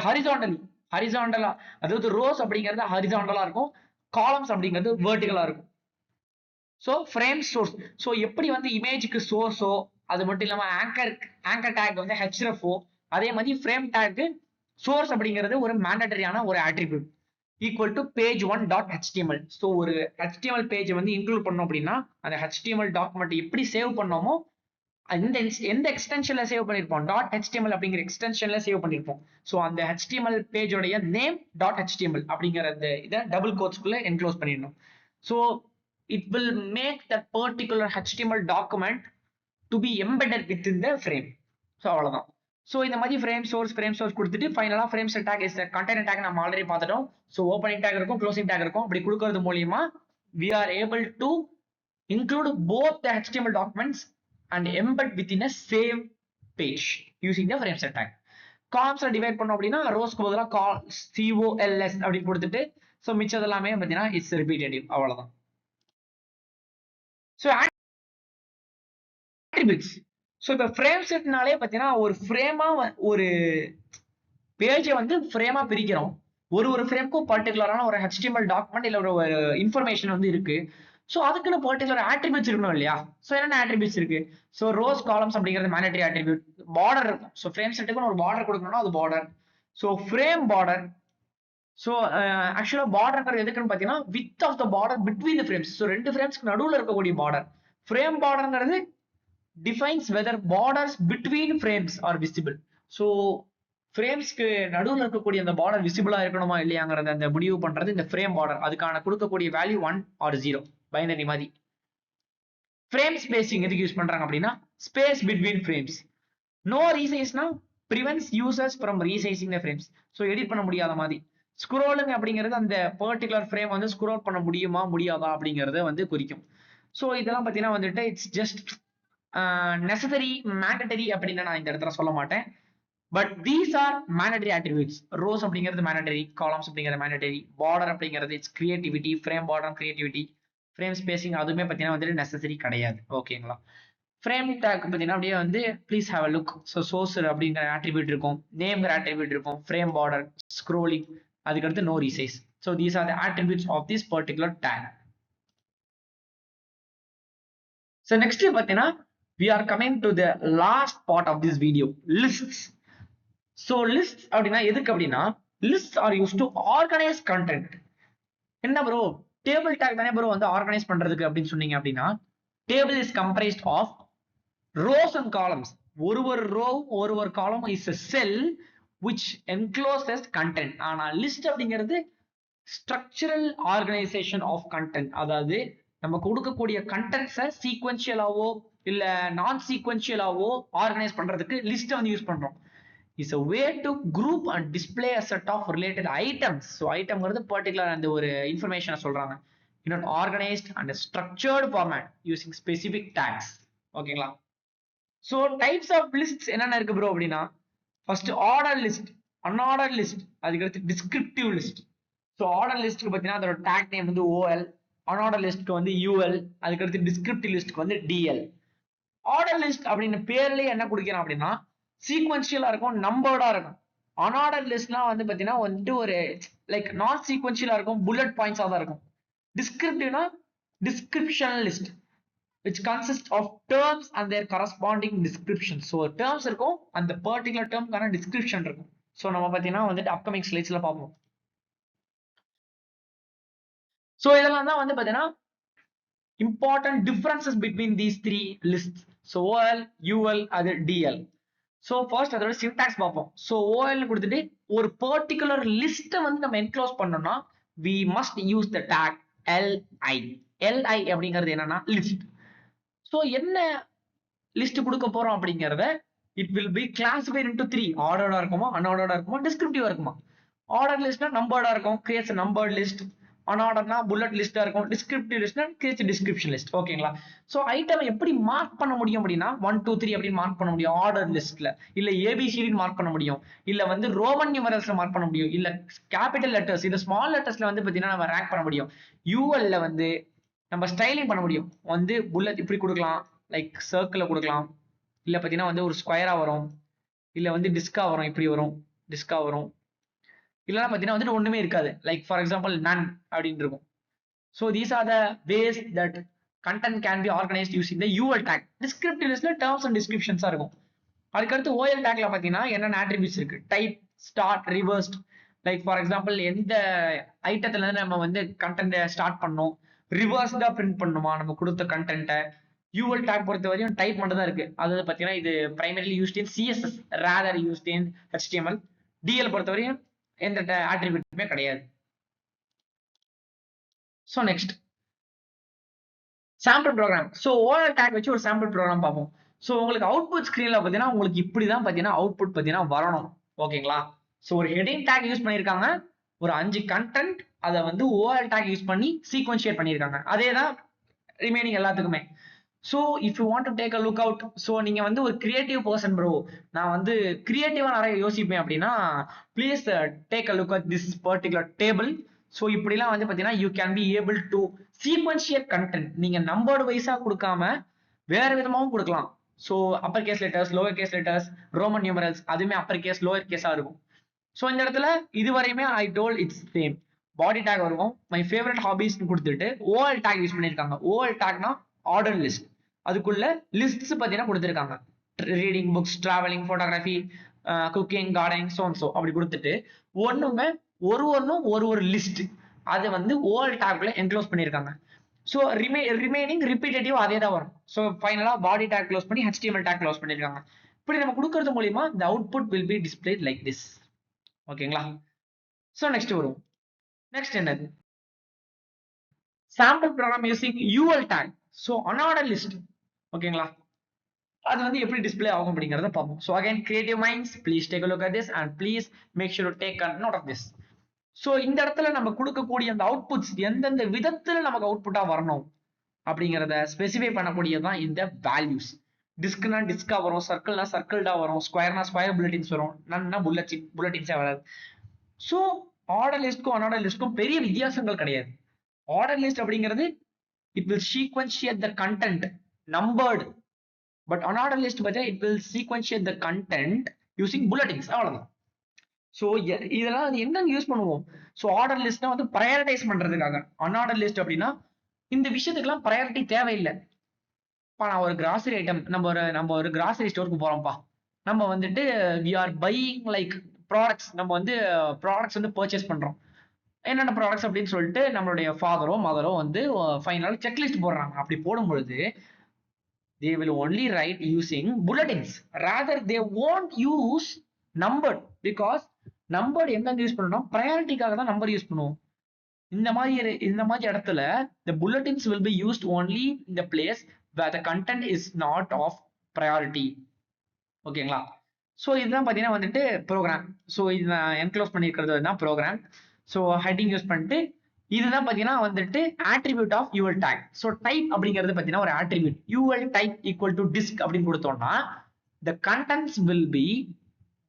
ஹரிசாண்டலா. அதாவது ரோஸ் அப்படிங்கிறது ஹரிசாண்டலா இருக்கும், காலம்ஸ் அப்படிங்கிறது வெர்டிகலா இருக்கும். So frame source. ஸோ எப்படி வந்து இமேஜுக்கு சோர்ஸோ அது மட்டும் இல்லாம ஆங்கர் டேக் வந்து ஹெச்எஃப்ஓ, அதே மாதிரி ஃப்ரேம் டேக் சோர்ஸ் அப்படிங்கிறது ஒரு மேண்டட்டரியான ஒரு attribute equal to page 1.html. So ஒரு HTML பேஜ் வந்து இன்க்ளூட் பண்ணோம் அப்படின்னா அந்த HTML டாக்குமெண்ட் எப்படி சேவ் பண்ணோமோ எந்த எக்ஸ்டென்ஷன்ல சேவ் பண்ணிருப்போம் .html அப்படிங்கிற எக்ஸ்டென்ஷன்ல சேவ் பண்ணிருப்போம். ஸோ அந்த HTML பேஜோடைய நேம் .html அப்படிங்கிற அந்த இதை டபுள் கோட்ஸ்குள்ள என்க்ளோஸ் பண்ணிடணும். So it will make that particular HTML document to be embedded within the frame. So அவ்வளவுதான். ஸோ இந்த மாதிரி ஃப்ரேம் சோர்ஸ் கொடுத்துட்டு ஃபைனலா frame set tag is container take நம்ம ஆல்ரெடி பார்த்துட்டோம். ஸோ ஓப்பனிங் டேக் இருக்கும், க்ளோசிங் டேக் இருக்கும். அப்படி கொடுக்கறது மூலியமா we are able to include both the HTML documents and embed within a same page using the frame set tag. காலம்ஸ்ல டிவைட் பண்ணோம் அப்படின்னா ரோஸ்க்கு பதிலாக COLS அப்படின்னு கொடுத்துட்டு ஸோ மிச்சது எல்லாமே பார்த்தீங்கன்னா இட்ஸ் ரிப்பீட்டேட்டிவ். அவ்வளவுதான். So attributes. ஸோ இப்போ ஃப்ரேம் செட்னாலே பார்த்தீங்கன்னா ஒரு ஃப்ரேமா ஒரு பேஜை வந்து ஃப்ரேமா பிரிக்கிறோம். ஒரு ஃப்ரேம்க்கும் பர்டிகுலரான ஒரு HTML டாக்குமெண்ட் இல்லை ஒரு இன்ஃபர்மேஷன் வந்து இருக்கு. ஸோ அதுக்குன்னு பர்டிகுலர் ஆட்ரிபியூட்ஸ் இருக்கணும் இல்லையா? ஸோ என்னென்ன ஆட்ரிபியூட்ஸ் இருக்கு? ஸோ ரோஸ் காலம்ஸ் அப்படிங்கிறது மேண்டட்டரி ஆட்ரிபியூட். பார்டர் இருக்கும். ஸோ ஃப்ரேம் செட்டுக்குன்னு ஒரு பார்டர் கொடுக்கணும்னா அது border. So frame border. So ஆக்சுவலா பார்டர்ங்கிறது எதுக்குன்னு பார்த்தீங்கன்னா width of the border between the frames. So ரெண்டு ஃப்ரேம்ஸ்க்கு நடுவில் இருக்கக்கூடிய பார்டர். ஃப்ரேம் பார்டர்ங்கிறது defines whether borders between frames are visible. So ஃப்ரேம்ஸ்க்கு நடுவில் இருக்கக்கூடிய அந்த பார்டர் விசிபிளா இருக்கணுமா இல்லையாங்கிறத அந்த முடிவு பண்றது இந்த ஃப்ரேம் பார்டர். அதுக்கான கொடுக்கக்கூடிய வேல்யூ 1 or 0 பைனரி மாதிரி. ஃப்ரேம் ஸ்பேசிங் எதுக்கு யூஸ் பண்றாங்க அப்படின்னா ஸ்பேஸ் பிட்வீன் ஃப்ரேம்ஸ். நோ ரீசைஸ்னா prevents users from resizing the frames. So edit பண்ண முடியாத மாதிரி. ஸ்க்ரோலிங் அப்படிங்கிறது அந்த பர்டிகுலர் ஃப்ரேம் வந்து ஸ்க்ரோல் பண்ண முடியுமா முடியாதா அப்படிங்கறத வந்து குறிக்கும். ஸோ இதெல்லாம் பார்த்தீங்கன்னா வந்துட்டு இட்ஸ் ஜஸ்ட் நெசசரி மேண்டட்டரி அப்படின்னு நான் இந்த இடத்துல சொல்ல மாட்டேன். But these are mandatory attributes. Rose அப்படிங்கிறது மேண்டட்டரி, காலம்ஸ் அப்படிங்கிறது மேண்டட்டரி, பார்டர் அப்படிங்கிறது it's creativity, frame border creativity, frame spacing அதுவுமே பார்த்தீங்கன்னா வந்துட்டு நெசசரி கிடையாது. ஓகேங்களா. ஃப்ரேம் டேக் பார்த்தீங்கன்னா அப்படியே வந்து please have a look. So source அப்படிங்கிற ஆட்ரிபியூட் இருக்கும், நேம்ங்கிற ஆட்ரிபியூட் இருக்கும், ஃப்ரேம் பார்டர், ஸ்க்ரோலிங், அதுக்கடுத்து no resize. So these are the attributes of this particular tag. So next பார்த்தீங்கன்னா we are coming to the last part of this video, lists. So lists அப்படின்னா எதுக்கு அப்படின்னா lists are used to organize content. என்ன ப்ரோ டேபிள் டேக் தானே ப்ரோ வந்து ஆர்கனைஸ் பண்றதுக்கு அப்படின்னு சொன்னீங்க அப்படின்னா table is comprised of rows and columns. ஒரு row ஒரு column is a cell which encloses content. ஆனா list அப்படிங்கிறது structural organization of content. அதாவது நம்ம கொடுக்கக்கூடிய கண்டென்ட்ஸை சீக்வென்ஷியலாவோ இல்ல நான் சீக்வென்ஷியலாவோ ஆர்கனைஸ் பண்றதுக்கு லிஸ்ட் வந்து யூஸ் பண்றோம். Is a way to group and display a set of related items. So ஐட்டம்ங்கிறது பர்டிகுலர் அந்த ஒரு இன்ஃபர்மேஷனை சொல்றாங்க in an organized and a structured format using specific tags. ஓகேங்களா. ஸோ டைப்ஸ் ஆஃப் லிஸ்ட் என்னென்ன இருக்கு ப்ரோ அப்படின்னா first order list, unorder list, அதுக்கடுத்து டிஸ்கிரிப்டிவ் லிஸ்ட். ஸோ ஆர்டர் லிஸ்ட்க்கு பார்த்தீங்கன்னா அதோட டேக் நேம் வந்து OL, அன்ஆர்டர் லிஸ்ட்க்கு வந்து UL, அதுக்கடுத்து டிஸ்கிரிப்டிவ் லிஸ்ட்க்கு வந்து DL. ஆர்டர் லிஸ்ட் அப்படின்னு பேர்லயே என்ன கொடுக்கிறோம் அப்படின்னா சீக்வென்ஷியலா இருக்கும், நம்பர்டா இருக்கும். அன்ஆர்டர் லிஸ்ட்லாம் வந்து பார்த்தீங்கன்னா வந்துட்டு ஒரு லைக் நான் சீக்வென்ஷியலா இருக்கும், புல்லட் பாயிண்ட்ஸா தான் இருக்கும். டிஸ்கிரிப்டிவ்னா டிஸ்கிரிப்ஷனல் list which consists of terms and their corresponding descriptions. So terms இருக்கும், அந்த particular termக்கான description இருக்கும். So நம்ம பார்த்தீங்கன்னா வந்துட்டு upcoming slides-ல பார்ப்போம். So இதெல்லாம் தான் வந்து பார்த்தீங்கன்னா important differences between these three lists. So OL, UL, அது DL. So first அதோட syntax பார்ப்போம். So OL கொடுத்துட்டு ஒரு particular list வந்து நம்ம enclose பண்ணோம்னா we must use the tag LI. LI அப்படிங்கிறது என்னன்னா list. ஸோ என்ன லிஸ்ட் கொடுக்க போறோம் அப்படிங்கிறத it will B classified into 3. ஆர்டர்டா இருக்குமா, அன்ஆர்டர்டா இருக்குமா, டிஸ்கிரிப்டிவா இருக்குமா. ஆர்டர் லிஸ்ட்னா நம்பர்டா இருக்கும், கிரியேட்ஸ் நம்பர்ட் லிஸ்ட். அன்ஆர்டர்னா புல்லட் லிஸ்டா இருக்கும், டிஸ்கிரிப்டிவ் லிஸ்ட்னா கிரியேட்ஸ் டிஸ்கிரிப்ஷன் லிஸ்ட். ஓகேங்களா. ஸோ ஐட்டம் எப்படி மார்க் பண்ண முடியும் அப்படின்னா 1 2 3 அப்படின்னு மார்க் பண்ண முடியும் ஆர்டர் லிஸ்ட்ல. இல்ல ABCD மார்க் பண்ண முடியும், இல்ல வந்து ரோமன் நியூமரல்ஸ்ல மார்க் பண்ண முடியும், இல்ல கேபிட்டல் லெட்டர்ஸ் இல்ல ஸ்மால் லெட்டர்ஸ்ல வந்து பாத்தீங்கன்னா நம்ம ரேங்க் பண்ண முடியும். UL வந்து நம்ம ஸ்டைலிங் பண்ண முடியும். வந்து புல்லட் இப்படி கொடுக்கலாம், லைக் சர்க்கிள கொடுக்கலாம், இல்ல பாத்தீங்கன்னா வந்து ஒரு ஸ்கொயரா வரும், இல்ல வந்து டிஸ்கா வரும், இப்படி வரும், டிஸ்கா வரும், இல்லைன்னா பாத்தீங்கன்னா வந்துட்டு ஒண்ணுமே இருக்காது, லைக் ஃபார் எக்ஸாம்பிள் நன் அப்படின்னு இருக்கும். So these are the ways that content can be organised using the UL tag. Descriptive லிஸ்ட்ல டேர்ம்ஸ் அண்ட் டிஸ்கிரிப்ஷன்ஸா இருக்கும். அதுக்கடுத்து OL டேக்ல பாத்தீங்கன்னா என்னென்ன ஆட்ரிபியூட்ஸ் இருக்கு, type, start, reversed. Like for example எந்த ஐட்டத்துல இருந்து நம்ம வந்து கண்டென்ட் ஸ்டார்ட் பண்ணோம், ரிவர்ஸ் தான் பிரிண்ட் பண்ணுமா நம்ம கொடுத்த கண்டென்ட்டை. UL டேக் பொறுத்த வரையும் டைப் மட்டும் தான் இருக்கு. அதாவது பாத்தீங்கன்னா இது primarily used in CSS rather used in HTML. DL பொறுத்த வரையும் எந்த ஆட்ரிபியூட்டுமே கிடையாது. So next sample program. So OL tag வச்சு ஒரு சாம்பிள் ப்ரோக்ராம் பார்ப்போம். ஸோ உங்களுக்கு அவுட்புட் ஸ்கிரீன்ல பார்த்தீங்கன்னா உங்களுக்கு இப்படிதான் பார்த்தீங்கன்னா அவுட்புட் பார்த்தீங்கன்னா வரணும். ஓகேங்களா. ஸோ ஒரு ஹெட்டிங் டேக் யூஸ் பண்ணியிருக்காங்க, ஒரு 5 கண்டென்ட் அதை வந்து OL டேக் யூஸ் பண்ணி சீக்வென்ஷியேட் பண்ணியிருக்காங்க. அதே தான் ரிமைனிங் எல்லாத்துக்குமே. So if you want to take a look out, so நீங்க வந்து ஒரு கிரியேட்டிவ் பர்சன் ப்ரோ, நான் வந்து கிரியேட்டிவா நிறைய யோசிப்பேன் அப்படின்னா please take a look at this particular table. So இப்படிலாம் வந்து பார்த்தீங்கன்னா you can be able to sequentiate content. நீங்க நம்பர்டு வைஸா கொடுக்காம வேற விதமாகவும் கொடுக்கலாம். So upper case letters, lower case letters, Roman numerals, அதுவுமே அப்பர் கேஸ் லோவர் கேஸா இருக்கும். ஸோ இந்த இடத்துல இதுவரையுமே I told it's same. Body tag வருவோம், மை ஃபேவரட் ஹாபிஸ் கொடுத்துட்டு OL டேக் யூஸ் பண்ணியிருக்காங்க. OL டேக்னா ஆர்டர் லிஸ்ட், அதுக்குள்ள லிஸ்ட்ஸ் பார்த்தீங்கன்னா கொடுத்துருக்காங்க. Reading books, travelling, photography, cooking, gardening, so அப்படி கொடுத்துட்டு ஒண்ணும் ஒரு லிஸ்ட் அதை வந்து OL டேக்ல என்க்ளோஸ் பண்ணியிருக்காங்க. ஸோ ரிமைனிங் ரிப்பீட்டேட்டிவ் அதே தான் வரும். ஸோ ஃபைனலா பாடி டேக் க்ளோஸ் பண்ணி HTML டேக் க்ளோஸ் பண்ணிருக்காங்க. இப்படி நம்ம கொடுக்கறது மூலியமா the output will be displayed like this. ஓகேங்களா? ஸோ நெக்ஸ்ட் வரும். நெக்ஸ்ட் என்னது? Sample program using UL tag. So unorder list. ஓகேங்களா? அது வந்து எப்படி டிஸ்ப்ளே ஆகும் அப்படிங்கறத பார்ப்போம். So again creative minds please take a look at this and please make sure to take a note of this. So இந்த இடத்துல நம்ம கொடுக்கக்கூடிய அந்த அவுட்புட்ஸ் எந்தெந்த விதத்துல நமக்கு அவுட்புட்டா வரணும் அப்படிங்கிறத ஸ்பெசிஃபை பண்ணக்கூடியதான் இந்த வேல்யூஸ். டிஸ்க்னா டிஸ்கா வரும், சர்க்கிள்னா சர்க்கிள்டா வரும், ஸ்கொயர்னா ஸ்கொயர் புல்லட்டின்ஸ் வரும், நன்னா புல்லட்டின்ஸே வராது. ஸோ ஆர்டர் லிஸ்ட்க்கும் அனார்டர் லிஸ்ட்க்கும் பெரிய வித்தியாசங்கள் கிடையாது. ஆர்டர் லிஸ்ட் அப்படிங்கிறது it will sequentiate the content numbered. But unorder list பார்த்தா it will sequentiate the content using bulletins. அவ்வளவுதான். ஸோ இதெல்லாம் எங்க யூஸ் பண்ணுவோம்? ஸோ ஆர்டர் லிஸ்ட்னா வந்து ப்ரையாரிட்டைஸ் பண்றதுக்காக. அன்ஆர்டர் லிஸ்ட் அப்படின்னா இந்த விஷயத்துக்குலாம் ப்ரையாரிட்டி தேவையில்லை. நான் ஒரு கிராசரி ஐட்டம் நம்ம ஒரு கிராசரி ஸ்டோருக்கு போறோம்ப்பா. நம்ம வந்துட்டு we are buying like products. நம்ம வந்து ப்ராடக்ட்ஸ் வந்து பர்ச்சேஸ் பண்றோம். என்னென்ன ப்ராடக்ட்ஸ் அப்படின்னு சொல்லிட்டு நம்மளுடைய ஃபாதரோ மதரோ வந்து ஃபைனல் செக்லிஸ்ட் போடுறாங்க. அப்படி போடும்பொழுது they will only write using bulletins. Rather they won't use numbered because numbered எங்க யூஸ் பண்ணணும்? ப்ரையாரிட்டிக்காக தான் நம்பர் யூஸ் பண்ணுவோம். இந்த மாதிரி இடத்துல the bulletins will be used only in the place where the content is not of priority. ஓகேங்களா? ஸோ இதுதான் பார்த்தீங்கன்னா வந்துட்டு ப்ரோக்ராம். ஸோ இது நான் என்க்ளோஸ் பண்ணியிருக்கிறது தான் ப்ரோக்ராம். ஸோ ஹெட்டிங் யூஸ் பண்ணிட்டு இதுதான் பார்த்தீங்கன்னா வந்துட்டு attribute of UL tag. So type அப்படிங்கிறது பார்த்தீங்கன்னா ஒரு attribute. UL type equal to disk அப்படின்னு கொடுத்தோம்னா the contents will be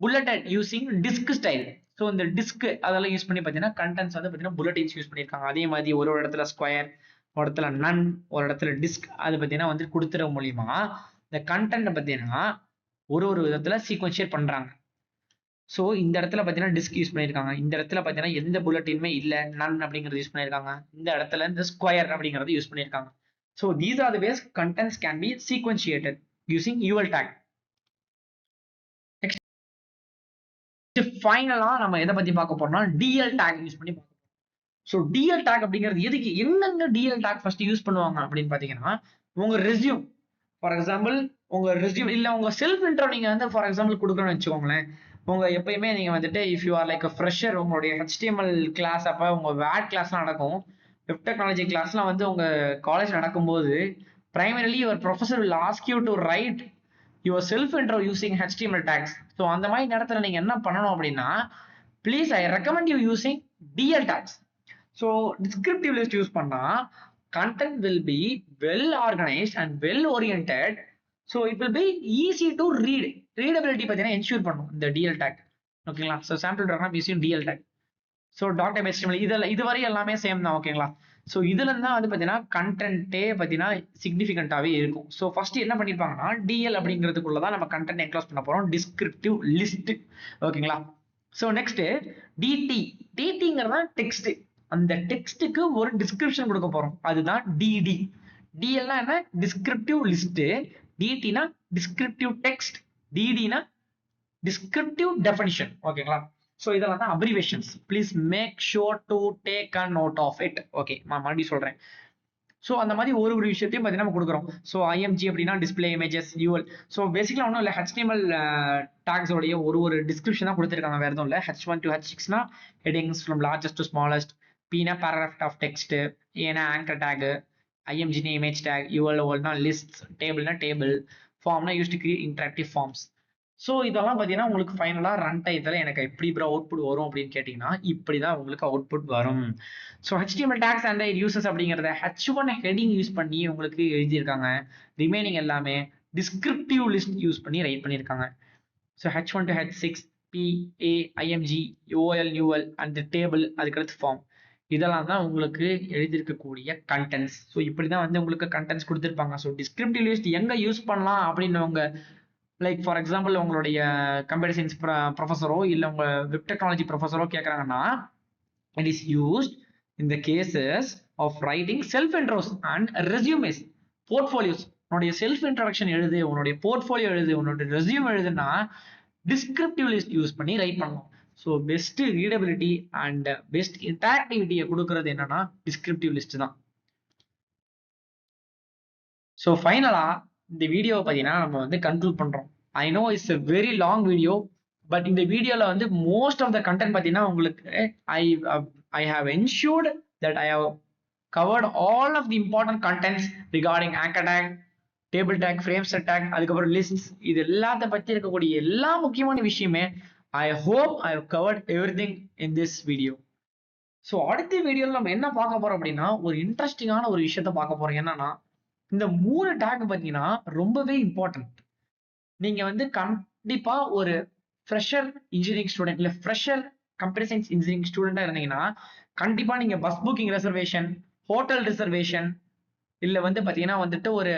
bulleted using disk style. So இந்த டிஸ்க் அதெல்லாம் யூஸ் பண்ணி பார்த்தீங்கன்னா கண்டென்ட்ஸ் வந்து பார்த்தீங்கன்னா புல்லட்டின்ஸ் யூஸ் பண்ணியிருக்காங்க. அதே மாதிரி ஒரு இடத்துல ஸ்கொயர், ஒரு இடத்துல நன், ஒரு இடத்துல டிஸ்க் அது பார்த்தீங்கன்னா வந்து கொடுத்துற மூலியமா இந்த கண்டென்ட் பார்த்தீங்கன்னா ஒரு விதத்துல சீக்வென்ஷியேட் பண்றாங்க. ஸோ இந்த இடத்துல பார்த்தீங்கன்னா டிஸ்க் யூஸ் பண்ணியிருக்காங்க. இந்த இடத்துல பார்த்தீங்கன்னா எந்த புல்லட்டினுமே இல்லை, நன் அப்படிங்கிறது யூஸ் பண்ணியிருக்காங்க. இந்த இடத்துல இந்த ஸ்கொயர் அப்படிங்கிறது யூஸ் பண்ணியிருக்காங்க. So these are the ways contents can be sequentiated using UL tag. ஃபைனலா நம்ம எதை பத்தி பார்க்க போறோம்னா DL tag யூஸ் பண்ணி பார்க்க போறோம். ஸோ DL tag அப்படிங்கிறது எதுக்கு, என்னென்ன DL tag ஃபர்ஸ்ட் யூஸ் பண்ணுவாங்க அப்படின்னு பாத்தீங்கன்னா உங்க ரெஸ்யூம் ஃபார் எக்ஸாம்பிள், உங்க ரெஸ்யூம் இல்ல உங்க செல்ஃப் இன்ட்ரோ நீங்க வந்து ஃபார் எக்ஸாம்பிள் கொடுக்கணும்னு வச்சுக்கோங்களேன். உங்க எப்பயுமே நீங்க வந்துட்டு if you R like a fresher, உங்களுடைய HTML கிளாஸ் அப்ப உங்க வேட் கிளாஸ்லாம் நடக்கும், வெப் டெக்னாலஜி கிளாஸ்லாம் வந்து உங்க காலேஜ் நடக்கும்போது primarily your professor will ask you to write your self intro using HTML tags. So அந்த மாதிரி நேரத்தில் நீங்க என்ன பண்ணணும் அப்படின்னா please I recommend you using DL tags. So descriptive list use பண்ணா content will be well organized and well oriented. So it will be easy to read. Readability பார்த்தீங்கன்னா ensure பண்ணும் இந்த DL tag. ஓகேங்களா? So sample program using DL tag. So dot HTML இதுவரை எல்லாமே சேம் தான். ஓகேங்களா? ஸோ இதுல இருந்தா வந்து பாத்தீங்கன்னா கண்டென்ட்டே பாத்தீங்கன்னா சிக்னிஃபிகண்டாவே இருக்கும். ஸோ ஃபர்ஸ்ட் என்ன பண்ணிருப்பாங்கன்னா DL அப்படிங்கிறதுக்குள்ளதான் நம்ம கண்டென்ட் என்க்ளோஸ் பண்ண போறோம், டிஸ்கிரிப்டிவ் லிஸ்ட். ஓகேங்களா? ஸோ நெக்ஸ்ட் டிடிங்கிறதா டெக்ஸ்ட். அந்த டெக்ஸ்ட்டுக்கு ஒரு டிஸ்கிரிப்ஷன் கொடுக்க போறோம், அதுதான் DD. DLனா என்ன? Descriptive list. DTனா டிஸ்கிரிப்டிவ் டெக்ஸ்ட். DDனா டிஸ்கிரிப்டிவ் டெஃபினிஷன். ஓகேங்களா? ஸோ இதெல்லாம் தான் abbreviations. Please make sure to take a note of it. Okay, நான் மறுபடியும் சொல்றேன். ஸோ அந்த மாதிரி ஒரு விஷயத்தையும் பார்த்தீங்கன்னா நம்ம கொடுக்குறோம். ஸோ IMG அப்படின்னா டிஸ்பிளே இமேஜஸ் UL. ஸோ பேசிக்கலாக ஒன்றும் இல்லை, HTML டாக்ஸோடைய ஒரு டிஸ்கிரிப்ஷன் தான் கொடுத்துருக்காங்க, வேறு எதுவும் இல்லை. H1 to H6னா headings from largest to smallest. Pனா பேராகிராஃப் ஆஃப் டெக்ஸ்ட். ஏன்னா ஆங்கர் டேக். IMGனா இமேஜ் டேக். ULனா லிஸ்ட். டேபிள்னா டேபிள். ஃபார்ம்னா use to create interactive forms. So இதெல்லாம் பார்த்தீங்கன்னா உங்களுக்கு ஃபைனலாக ரன் டயத்தில் எனக்கு எப்படி ப்ரோ அவுட்புட் வரும் அப்படின்னு கேட்டிங்கன்னா இப்படி தான் உங்களுக்கு அவுட்புட் வரும். So HTML tags and uses அப்படிங்கிறத H1 ஹெட்டிங் யூஸ் பண்ணி உங்களுக்கு எழுதியிருக்காங்க. ரிமைனிங் எல்லாமே டிஸ்கிரிப்டிவ் லிஸ்ட் யூஸ் பண்ணி ரைட் பண்ணியிருக்காங்க. So H1 to H6 PA IMG OL UL அந்த டேபிள், அதுக்கடுத்து ஃபார்ம், இதெல்லாம் தான் உங்களுக்கு எழுதியிருக்கக்கூடிய கண்டென்ட்ஸ். ஸோ இப்படி தான் வந்து உங்களுக்கு கண்டென்ட்ஸ் கொடுத்துருப்பாங்க. ஸோ டிஸ்கிரிப்டிவ் லிஸ்ட் எங்கே யூஸ் பண்ணலாம் அப்படின்னு உங்க லைக் ஃபார் எக்ஸாம்பிள் உங்களுடைய கம்ப்யூட்டர் சயின்ஸ் ப்ரொஃபஸரோ இல்லை உங்க வெப் டெக்னாலஜி ப்ரொஃபஸரோ கேட்குறாங்கன்னா it is used in the cases of writing self intros and resumes, portfolios. உன்னுடைய செல்ஃப் இன்ட்ரடக்ஷன் எழுது, உன்னுடைய போர்ட்ஃபோலியோ எழுது, உன்னோட ரெஸ்யூம் எழுதுனா டிஸ்கிரிப்டிவ் லிஸ்ட் யூஸ் பண்ணி ரைட் பண்ணலாம். So best readability and best இன்டராக்டிவிட்டியை கொடுக்கறது என்னன்னா டிஸ்கிரிப்டிவ் லிஸ்ட் தான். ஸோ ஃபைனலாக இந்த வீடியோவை பார்த்தீங்கன்னா நம்ம வந்து கன்க்ளூட் பண்ணுறோம். I know it's a very long video, but இந்த வீடியோவில் வந்து மோஸ்ட் ஆஃப் த கண்டென்ட் பார்த்தீங்கன்னா உங்களுக்கு I I have ensured that I have covered all of the important contents regarding anchor tag, table tag, frame set tag, அதுக்கப்புறம் lists, இது எல்லாத்த பத்தி இருக்கக்கூடிய எல்லா முக்கியமான விஷயமே I hope I have covered everything in this video. So அடுத்த வீடியோவில் நம்ம என்ன பார்க்க போறோம் அப்படின்னா ஒரு இன்ட்ரெஸ்டிங்கான ஒரு விஷயத்த பார்க்க போறோம். என்னன்னா இந்த 3 டேக் பார்த்தீங்கன்னா ரொம்பவே இம்பார்ட்டன்ட். நீங்க வந்து கண்டிப்பா ஒரு ஃப்ரெஷர் இன்ஜினியரிங் ஸ்டூடெண்ட் இல்ல ஃப்ரெஷர் கம்ப்யூட்டர் சயின்ஸ் இன்ஜினியரிங் ஸ்டூடெண்டா இருந்தீங்கன்னா கண்டிப்பா நீங்க bus booking reservation, hotel reservation, இல்ல வந்து பாத்தீங்கன்னா வந்துட்டு ஒரு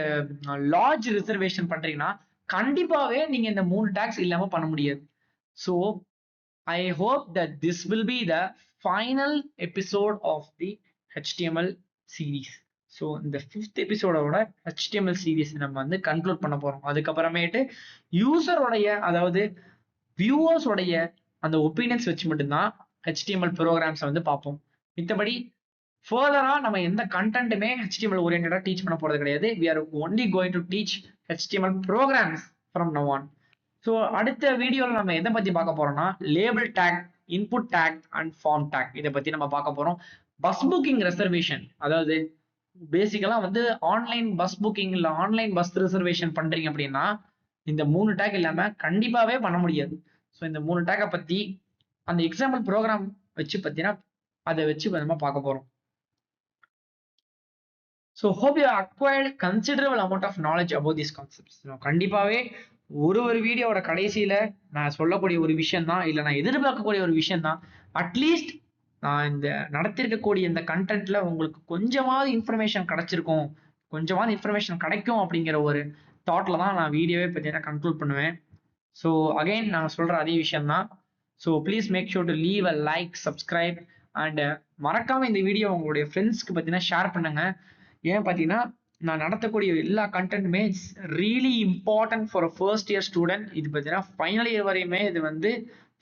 லாட்ஜ் ரிசர்வேஷன் பண்றீங்கன்னா கண்டிப்பாவே நீங்க இந்த 3 டாக்ஸ் இல்லாம பண்ண முடியாது. So I hope that this will be the final episode of the HTML series. So இந்த 5th எபிசோடோட HTML சீரீஸ் நம்ம வந்து கன்க்ளூட் பண்ண போறோம். அதுக்கப்புறமேட்டு யூசரோடைய அதாவது வியூவர்ஸோடைய அந்த ஒப்பீனியன்ஸ் வச்சு மட்டும்தான் HTML ப்ரோக்ராம்ஸை வந்து பார்ப்போம். மித்தபடி ஃபர்தரா நம்ம எந்த கண்டென்ட்டுமே HTML ஓரியன்டா டீச் பண்ண போறது கிடையாது. we are only going to teach HTML programs from now on. So அடுத்த வீடியோவில் நம்ம எதை பத்தி பார்க்க போறோம்னா label tag, input tag and form tag இதை பத்தி நம்ம பார்க்க போறோம். பஸ் புக்கிங் ரெசர்வேஷன், அதாவது பேசிக்கலா வந்து ஆன்லைன் பஸ் புக்கிங் இல்ல ஆன்லைன் பஸ் ரிசர்வேஷன் பண்றீங்க அப்படின்னா இந்த 3 டேக் இல்லாம கண்டிப்பாவே பண்ண முடியாது. ஸோ இந்த 3 டேக்கை பத்தி அந்த எக்ஸாம்பிள் ப்ரோக்ராம் வச்சு பார்த்தீங்கன்னா அதை வச்சு நம்ம பார்க்க போறோம். So hope you acquired considerable amount of knowledge about these concepts. கண்டிப்பாவே ஒரு வீடியோவோட கடைசியில நான் சொல்லக்கூடிய ஒரு விஷயம் தான், இல்ல நான் எதிர்பார்க்கக்கூடிய ஒரு விஷயம் தான், அட்லீஸ்ட் நான் இந்த நடத்திருக்கக்கூடிய இந்த கண்டென்ட்ல உங்களுக்கு கொஞ்சமாவது இன்ஃபர்மேஷன் கிடைச்சிருக்கும், கொஞ்சமாவது இன்ஃபர்மேஷன் கிடைக்கும் அப்படிங்கிற ஒரு தாட்ல தான் நான் வீடியோவே பார்த்தீங்கன்னா கன்க்ளூட் பண்ணுவேன். ஸோ அகைன் நான் சொல்ற அதே விஷயம் தான். So please make sure to leave a like, subscribe and மறக்காம இந்த வீடியோ உங்களுடைய ஃப்ரெண்ட்ஸ்க்கு பார்த்தீங்கன்னா ஷேர் பண்ணுங்க. ஏன் பார்த்தீங்கன்னா நான் நடத்தக்கூடிய எல்லா கண்டென்ட்டுமே it's really important for a first year student. இது பார்த்தீங்கன்னா ஃபைனல் இயர் வரையுமே இது வந்து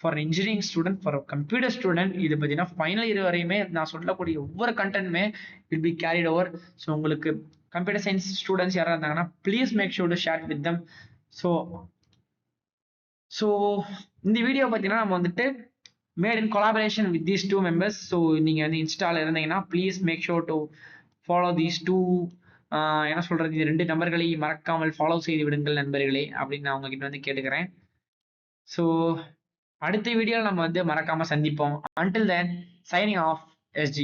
for engineering student, for computer student, இது பார்த்தீங்கன்னா ஃபைனல் இயர் வரையுமே நான் சொல்லக்கூடிய ஒவ்வொரு கண்டென்ட்டுமே will be carried over. So உங்களுக்கு கம்ப்யூட்டர் சயின்ஸ் ஸ்டூடெண்ட்ஸ் யாராக இருந்தாங்கன்னா please make sure to share with them. So இந்த வீடியோ பார்த்தீங்கன்னா நம்ம வந்துட்டு made in collaboration with these 2 members. So நீங்கள் வந்து இன்ஸ்டால இருந்தீங்கன்னா please make sure to follow these 2 என்ன சொல்றது, இந்த 2 நபர்களை மறக்காமல் ஃபாலோ செய்து விடுங்கள் நண்பர்களே அப்படின்னு நான் உங்ககிட்ட வந்து கேட்டுக்கிறேன். ஸோ அடுத்த வீடியோவில் நம்ம வந்து மறக்காம சந்திப்போம். until then signing off SG.